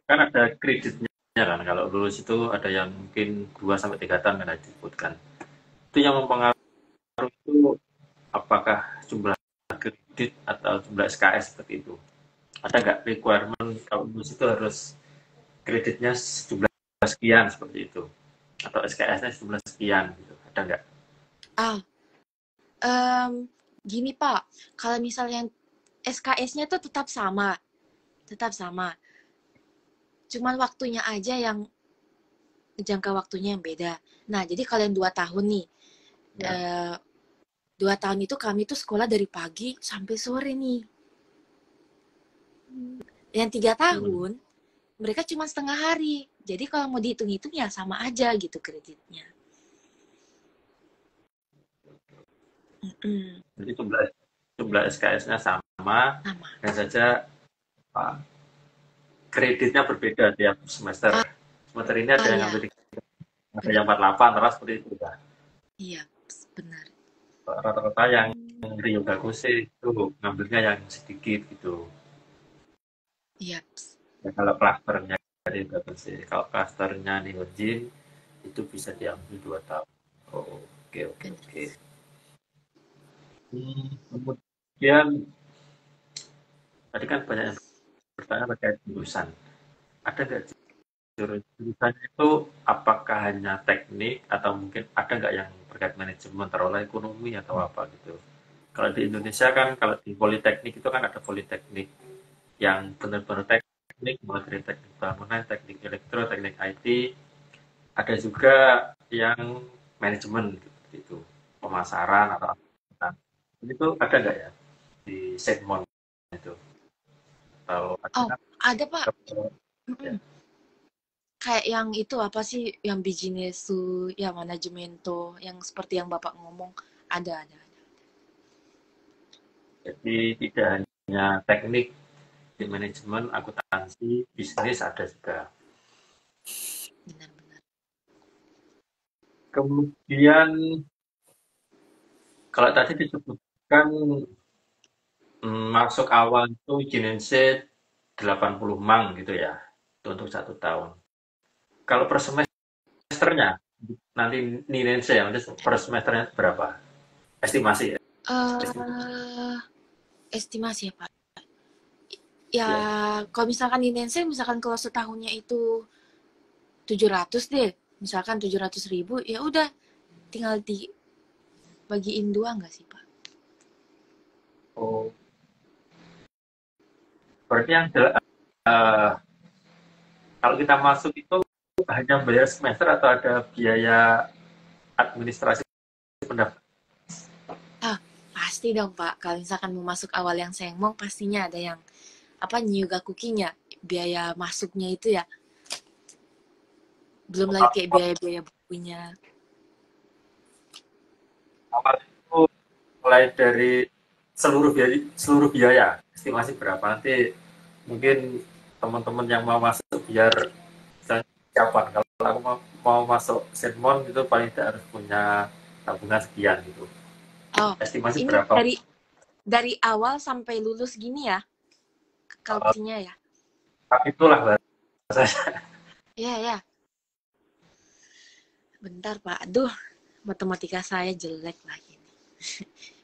kan ada kreditnya kan. Kalau lulus itu ada yang mungkin 2-3 tahun kan disebutkan. Itu yang mempengaruhi itu apakah jumlah kredit atau jumlah SKS seperti itu. Ada nggak requirement kalau lulus itu harus kreditnya jumlah sekian seperti itu atau SKS-nya jumlah sekian gitu. Ada nggak? Gini Pak, kalau misalnya SKS-nya tuh tetap sama. Cuman waktunya aja yang jangka waktunya yang beda. Nah, jadi kalian 2 tahun nih. Ya. 2 tahun itu kami tuh sekolah dari pagi sampai sore nih. Yang 3 tahun, mereka cuma setengah hari. Jadi kalau mau dihitung-hitung ya sama aja gitu kreditnya. Jadi jumlah SKS-nya sama. Dan saja kreditnya berbeda tiap semester. Semester ini ada yang ngambil ada yang 48, terus seperti itu ya. Iya, benar. Rata-rata yang Ryogakuse itu ngambilnya yang sedikit gitu. Iya. Ya, kalau klasternya Ryogakuse, kalau klasternya Nihonjin itu bisa diambil 2 tahun. Oh, oke. Kemudian tadi kan banyak yang bertanya terkait jurusan. Ada nggak jurusannya itu apakah hanya teknik atau mungkin ada nggak yang terkait manajemen, taruhlah ekonomi atau apa gitu. Kalau di Indonesia kan kalau di politeknik itu kan ada politeknik yang benar-benar teknik, mulai dari teknik bangunan, teknik elektro, teknik IT. Ada juga yang manajemen gitu, pemasaran atau apa. Itu ada nggak ya di Segmon itu? Atau ada Pak. Ya. Kayak yang itu apa sih yang bisnis yang manajemen tuh yang seperti yang Bapak ngomong ada. Jadi tidak hanya teknik di manajemen, akuntansi, bisnis ada juga. Benar. Kemudian kalau tadi disebutkan masuk awal itu Jinense 80 mang gitu ya, itu untuk 1 tahun. Kalau per semesternya, nanti Ninense ya, nanti per semesternya berapa? Estimasi ya? Estimasi. eh estimasi ya Pak. Ya Ya. kalau misalkan di Nense, misalkan kalau setahunnya itu 700 deh, misalkan 700.000, ya udah tinggal dibagiin dua nggak sih Pak? Oh, berarti yang eh, kalau kita masuk itu hanya bayar semester atau ada biaya administrasi pendaftaran? Ah, pasti dong Pak. Kalau misalkan mau masuk awal yang Sengmong, pastinya ada yang apa Nyuga Cooking-nya, biaya masuknya itu ya. Belum lagi kayak biaya-biaya bukunya. Awal itu mulai dari seluruh biaya, estimasi berapa, nanti mungkin teman-teman yang mau masuk biar misalnya siapa kalau aku mau masuk Senmon itu paling tidak harus punya tabungan sekian gitu, Oh, estimasi ini berapa. dari awal sampai lulus gini ya, kalkulasinya ya. Itulah bahasa. Ya, ya. Bentar, Pak. Aduh, matematika saya jelek lagi nih.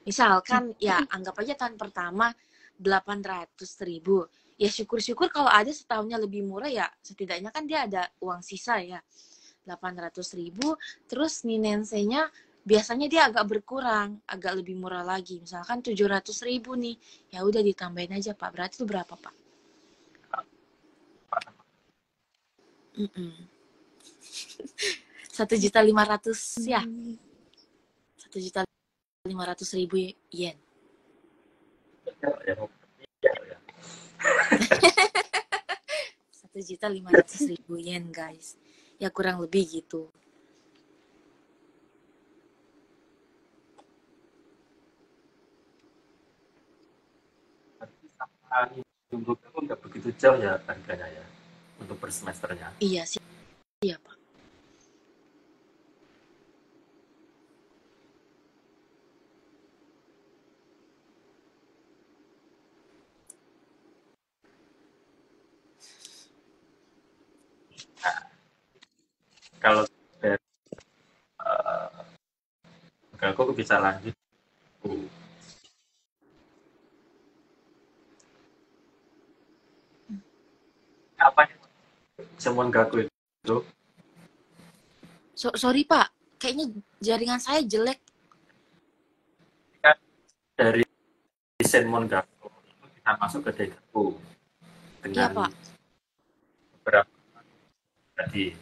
Misalkan, ya anggap aja tahun pertama 800.000. Ya syukur-syukur kalau ada setahunnya lebih murah ya, setidaknya kan dia ada uang sisa ya. 800.000, terus ninensenya biasanya dia agak berkurang, agak lebih murah lagi. Misalkan 700.000 nih, ya udah ditambahin aja Pak. Berarti itu berapa Pak? 1.500.000 ya, 1.500.000 yen. Ya, ya. 1.500.000 yen guys. Ya kurang lebih gitu. Untuk itu nggak begitu jauh ya harganya ya untuk per semesternya. Iya sih, iya Pak. Kalau dari aku bisa lanjut. Apa Semon Gaku itu Sorry Pak, kayaknya jaringan saya jelek. kan dari Senmon Gaku itu kita masuk ke Daigaku Iya dengan Pak. beberapa tadi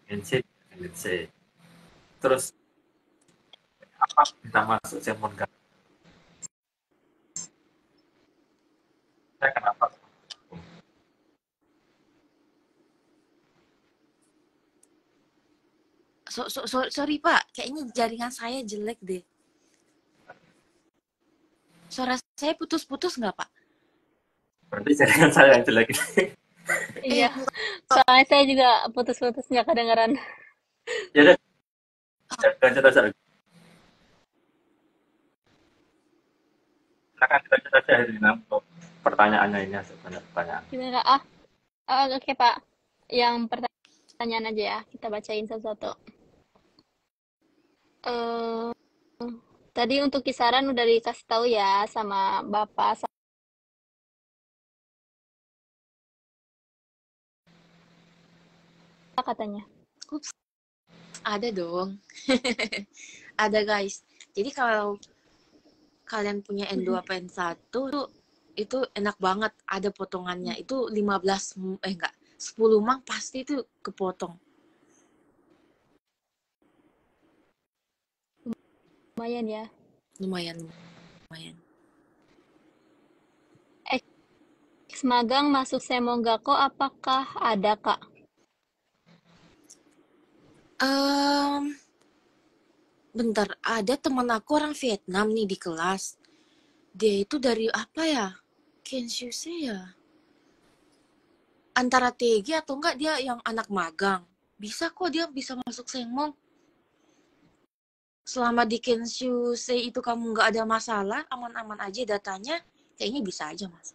NC, NC. Terus apa kita masuk Senmon Gaku? Saya kenapa? Sorry Pak, kayaknya jaringan saya jelek deh. Suara saya putus-putus nggak Pak? Berarti jaringan saya yang jelek. Iya, Enggak. soalnya saya juga putus-putus nggak kedengeran. Ya udah, lanjut aja. Silakan lanjut aja Herina untuk pertanyaannya ini sebenarnya pertanyaan. Gimana Kak? Oke Pak. Yang pertanyaan aja ya, kita bacain satu-satu. Eh, tadi untuk kisaran udah dikasih tahu ya sama Bapak katanya. Ups, ada dong. Ada guys. Jadi kalau kalian punya N2 PN1 itu enak banget, ada potongannya. Itu 15 enggak, 10 mang pasti itu kepotong. Lumayan ya. Lumayan, lumayan. Magang masuk Semonggako apakah ada Kak? Bentar, ada teman aku orang Vietnam nih di kelas. Dia itu dari apa ya? Kenshuse ya? Antara TG atau enggak dia yang anak magang. Bisa kok dia bisa masuk Sengmong. selama di Kenshusei itu kamu nggak ada masalah, aman-aman aja datanya, kayaknya bisa aja Mas.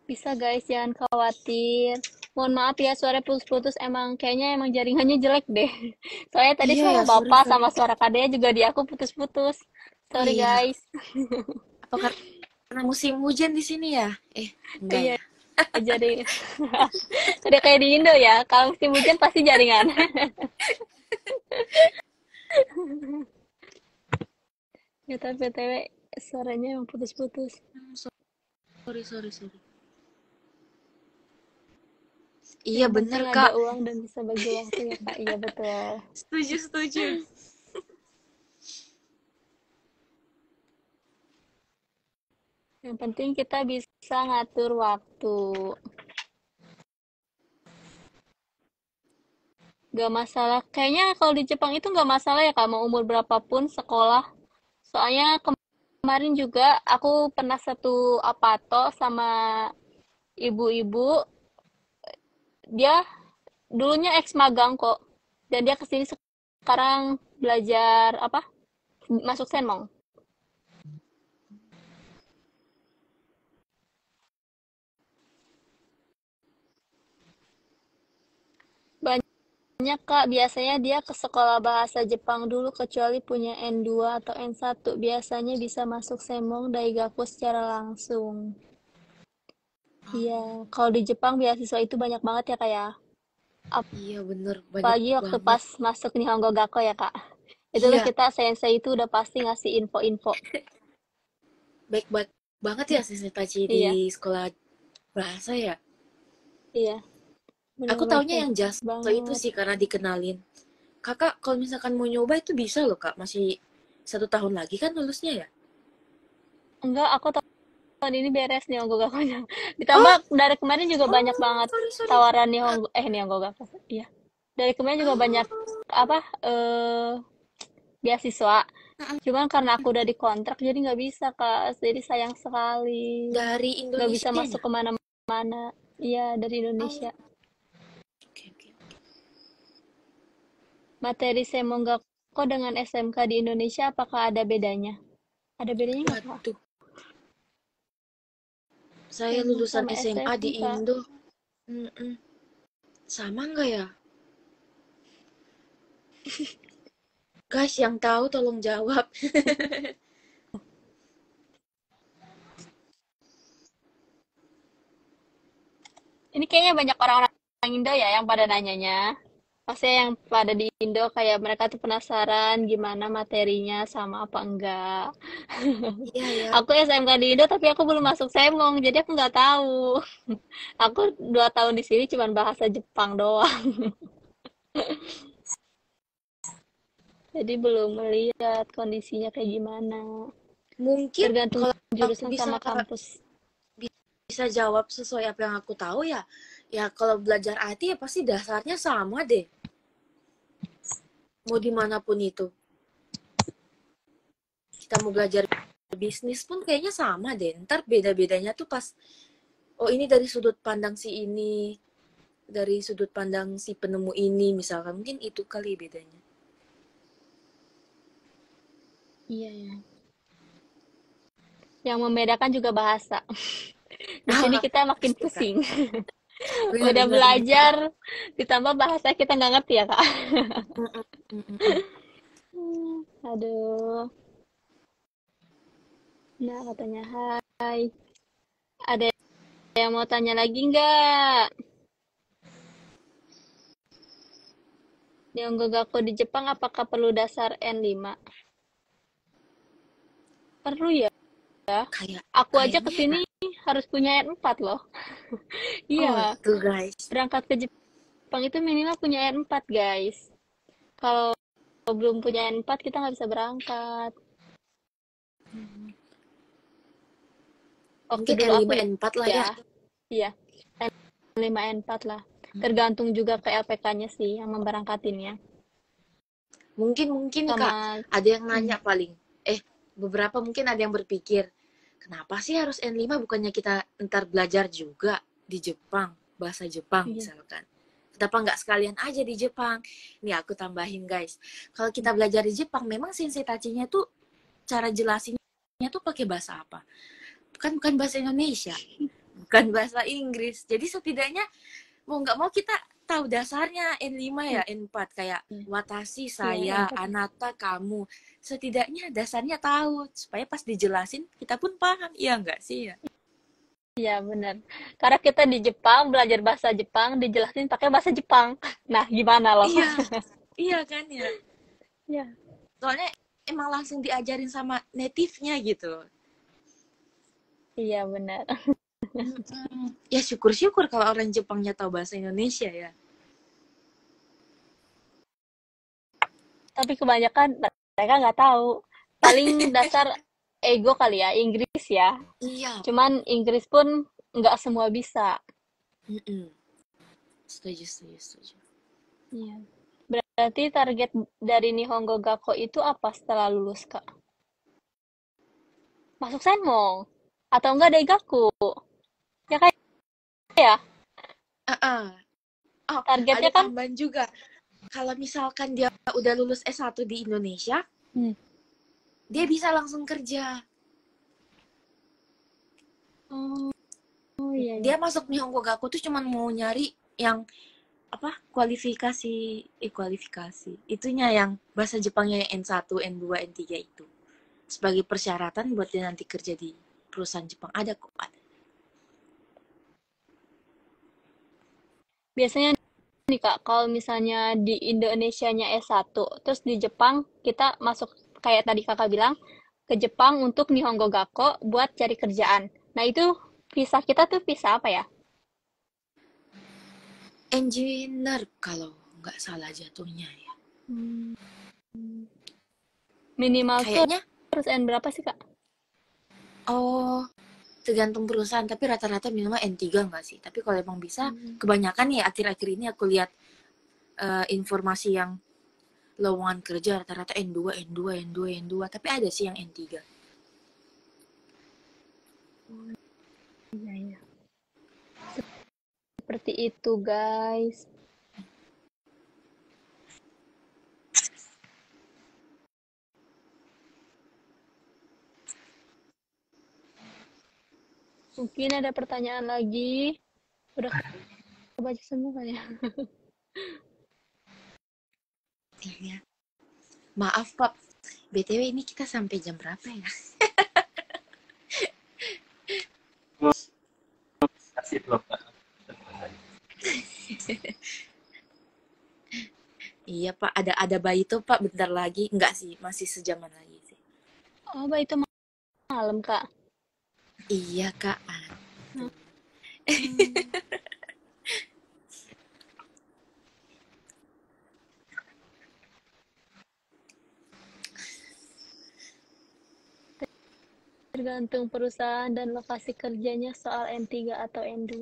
Bisa guys, jangan khawatir. Mohon maaf ya, suara putus-putus, kayaknya emang jaringannya jelek deh. Soalnya tadi Iya suara ya, sorry bapak sorry. sama suara kadenya juga di aku putus-putus. Oh Sorry iya, guys. apa karena musim hujan di sini ya? Enggak Iya, ya. jadi udah kayak di Indo ya. Kalau musim hujan pasti jaringan. Ya tapi BTW suaranya emang putus-putus. Sorry sorry sorry. Iya Yang bener penting ada Kak. uang dan bisa bagi waktu ya Kak. Iya betul. Setuju setuju. Yang penting kita bisa ngatur waktu. Gak masalah. Kayaknya kalau di Jepang itu gak masalah ya Kak, mau umur berapapun sekolah. Soalnya kemarin juga aku pernah satu apato sama ibu-ibu. Dia dulunya ex magang kok. Dan dia kesini sekarang belajar apa? Masuk Senmong. Banyak Kak, biasanya dia ke sekolah bahasa Jepang dulu kecuali punya N2 atau N1. Biasanya bisa masuk Senmong Daigaku secara langsung. Iya, kalau di Jepang beasiswa itu banyak banget ya Kak ya. Iya bener, banyak Apalagi waktu banget. pas masuk Nihongo Gakko ya Kak. Itu tuh Iya, kita sensei itu udah pasti ngasih info-info. baik banget ya Sisi Taci di Iya, sekolah bahasa ya. iya, Aku benar-benar taunya baik yang Jasto itu banget. sih karena dikenalin. Kakak kalau misalkan mau nyoba itu bisa loh Kak, masih 1 tahun lagi kan lulusnya ya? Enggak, aku tahun ini beres Nihongo Gakkonya. Ditambah Oh, dari kemarin juga banyak oh, banget sorry sorry. tawaran Nihongo Gakko. Iya. Dari kemarin juga banyak Oh, apa beasiswa. Cuman karena aku udah dikontrak jadi nggak bisa Kak. Jadi sayang sekali. dari Nggak bisa Indonesianya? masuk kemana-mana. Iya, dari Oh, Indonesia. oke oke. Materi Semonggako dengan SMK di Indonesia apakah ada bedanya? Ada bedanya nggak Kak? Waduh, saya Semong lulusan sama SMA di SMK. Indo. Mm-mm. Sama nggak ya? Guys, yang tahu tolong jawab. Ini kayaknya banyak orang-orang Indo ya yang pada nanyanya. Maksudnya yang pada di Indo kayak mereka tuh penasaran gimana materinya sama apa enggak. Iya ya. Aku SMK di Indo tapi aku belum masuk Semong, jadi aku nggak tahu. Aku 2 tahun di sini cuman bahasa Jepang doang. Jadi belum melihat kondisinya kayak gimana. Mungkin Tergantung kalau aku jurusan bisa sama kampus. bisa jawab sesuai apa yang aku tahu ya, ya kalau belajar IT ya pasti dasarnya sama deh. Mau dimanapun itu. Kita mau belajar bisnis pun kayaknya sama deh. Ntar beda-bedanya tuh pas, oh ini dari sudut pandang si ini, dari sudut pandang si penemu ini misalkan. Mungkin itu kali bedanya. Iya ya. Yang membedakan juga bahasa. Di sini Ah, kita makin pasti Kak. pusing. Benar, Udah benar, benar. belajar, ditambah bahasa kita nggak ngerti ya, Kak. Mm-mm, mm-mm. Aduh. Nah, katanya hai. Ada yang mau tanya lagi nggak? Nihongo di Jepang apakah perlu dasar N5? Perlu ya. Kayak Aku aja kayaknya ya. kesini harus punya N4 loh. Oh, Iya, tuh guys. berangkat ke Jepang itu minimal punya N4, guys. Kalau belum punya N4, kita nggak bisa berangkat. Waktu Mungkin dulu aku N5 N4 lah ya. ya, iya, N5, N4 lah. Tergantung juga ke LPK-nya sih yang memberangkatinnya. Mungkin Kak, Sama, ada yang nanya paling. Beberapa mungkin ada yang berpikir, kenapa sih harus N5 bukannya kita ntar belajar juga di Jepang, bahasa Jepang iya, misalkan. Kenapa nggak sekalian aja di Jepang? Nih aku tambahin guys. Kalau kita belajar di Jepang, memang sensei tachinya tuh cara jelasinnya tuh pakai bahasa apa? Bukan bahasa Indonesia, bukan bahasa Inggris. Jadi setidaknya mau nggak mau kita tahu dasarnya N5 ya, N4 kayak watashi, saya, anata, kamu. Setidaknya dasarnya tahu supaya pas dijelasin kita pun paham. Iya nggak sih ya? Iya, benar. Karena kita di Jepang, belajar bahasa Jepang, dijelasin pakai bahasa Jepang. Nah, gimana loh? Iya, iya kan ya. Iya, Soalnya emang langsung diajarin sama native-nya gitu. iya benar. Ya syukur-syukur kalau orang Jepangnya tahu bahasa Indonesia ya. Tapi kebanyakan mereka nggak tahu. Paling dasar ego kali ya, Inggris ya. Iya. Cuman Inggris pun nggak semua bisa. Setuju. Iya. Berarti target dari Nihongo Gakko itu apa setelah lulus, Kak? Masuk Senmong? Atau enggak Daigaku? Ya kayak ya, Oh, targetnya ada kan? tambahan juga. Kalau misalkan dia udah lulus S1 di Indonesia, dia bisa langsung kerja. Oh iya, Dia iya. masuk Nihongo Gakko tuh cuma mau nyari yang apa? Kualifikasi. Itunya yang bahasa Jepangnya yang N1, N2, N3 itu. Sebagai persyaratan buat dia nanti kerja di perusahaan Jepang. Ada kok, ada. Biasanya nih Kak, kalau misalnya di Indonesianya S1, terus di Jepang kita masuk kayak tadi Kakak bilang ke Jepang untuk Nihongo Gakko buat cari kerjaan. Nah, itu visa kita tuh visa apa ya? Engineer kalau nggak salah jatuhnya ya. Minimal tuh Kayaknya, harus N berapa sih Kak? oh, tergantung perusahaan. Tapi rata-rata minimal N3 nggak sih? Tapi kalau emang bisa, kebanyakan ya akhir-akhir ini aku lihat informasi yang lowongan kerja rata-rata N2. Tapi ada sih yang N3. Iya, iya. Seperti itu, guys. Mungkin ada pertanyaan lagi. Udah kebaca semua kan ya? Iya. Maaf, Pak. BTW ini kita sampai jam berapa ya? Kasih belum, Pak. Iya, Pak. Ada bayi tuh, Pak. Bentar lagi. Enggak sih. Masih sejaman lagi sih. Oh, itu malam, Kak. Iya, Kak. Tergantung perusahaan dan lokasi kerjanya soal N3 atau N2.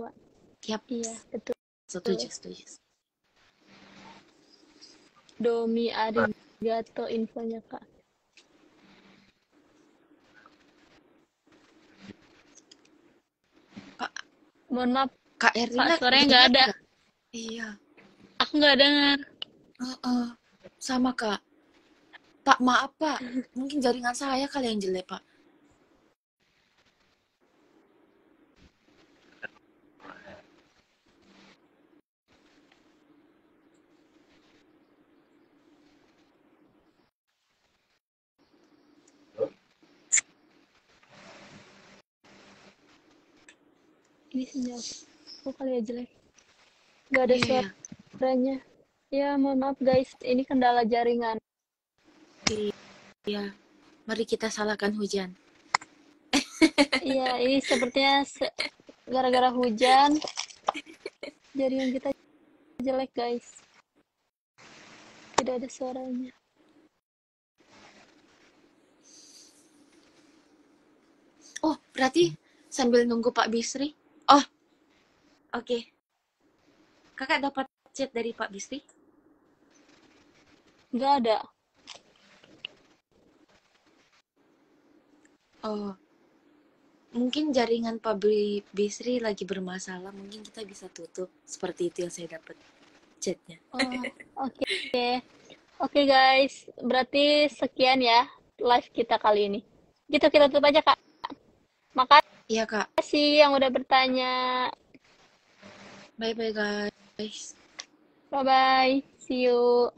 Yap. Iya, betul. Setuju. Domi arigato infonya, Kak. Pak, Mohon maaf, Kak Kak, Erlina suaranya nggak ada. Iya. Aku nggak dengar. Sama, Kak. Pak, maaf, Pak. Mungkin jaringan saya kali yang jelek, Pak. Ini sinyal aku kali ya jelek. Nggak ada Iya. suaranya. Ya, mohon maaf guys. Ini kendala jaringan. Iya. Mari kita salahkan hujan. Iya, ini sepertinya gara-gara hujan. Jaringan kita jelek guys. Tidak ada suaranya. Oh, berarti sambil nunggu Pak Bisri. Oh, oke. Kakak dapat chat dari Pak Bisri? Nggak ada. Oh, mungkin jaringan Pak Bisri lagi bermasalah. Mungkin kita bisa tutup. Seperti itu yang saya dapat. chatnya. Oh, oke. Oke guys, berarti sekian ya live kita kali ini. Gitu kita tutup aja Kak. Iya Kak, Makasih yang udah bertanya. bye bye guys. Bye bye. See you.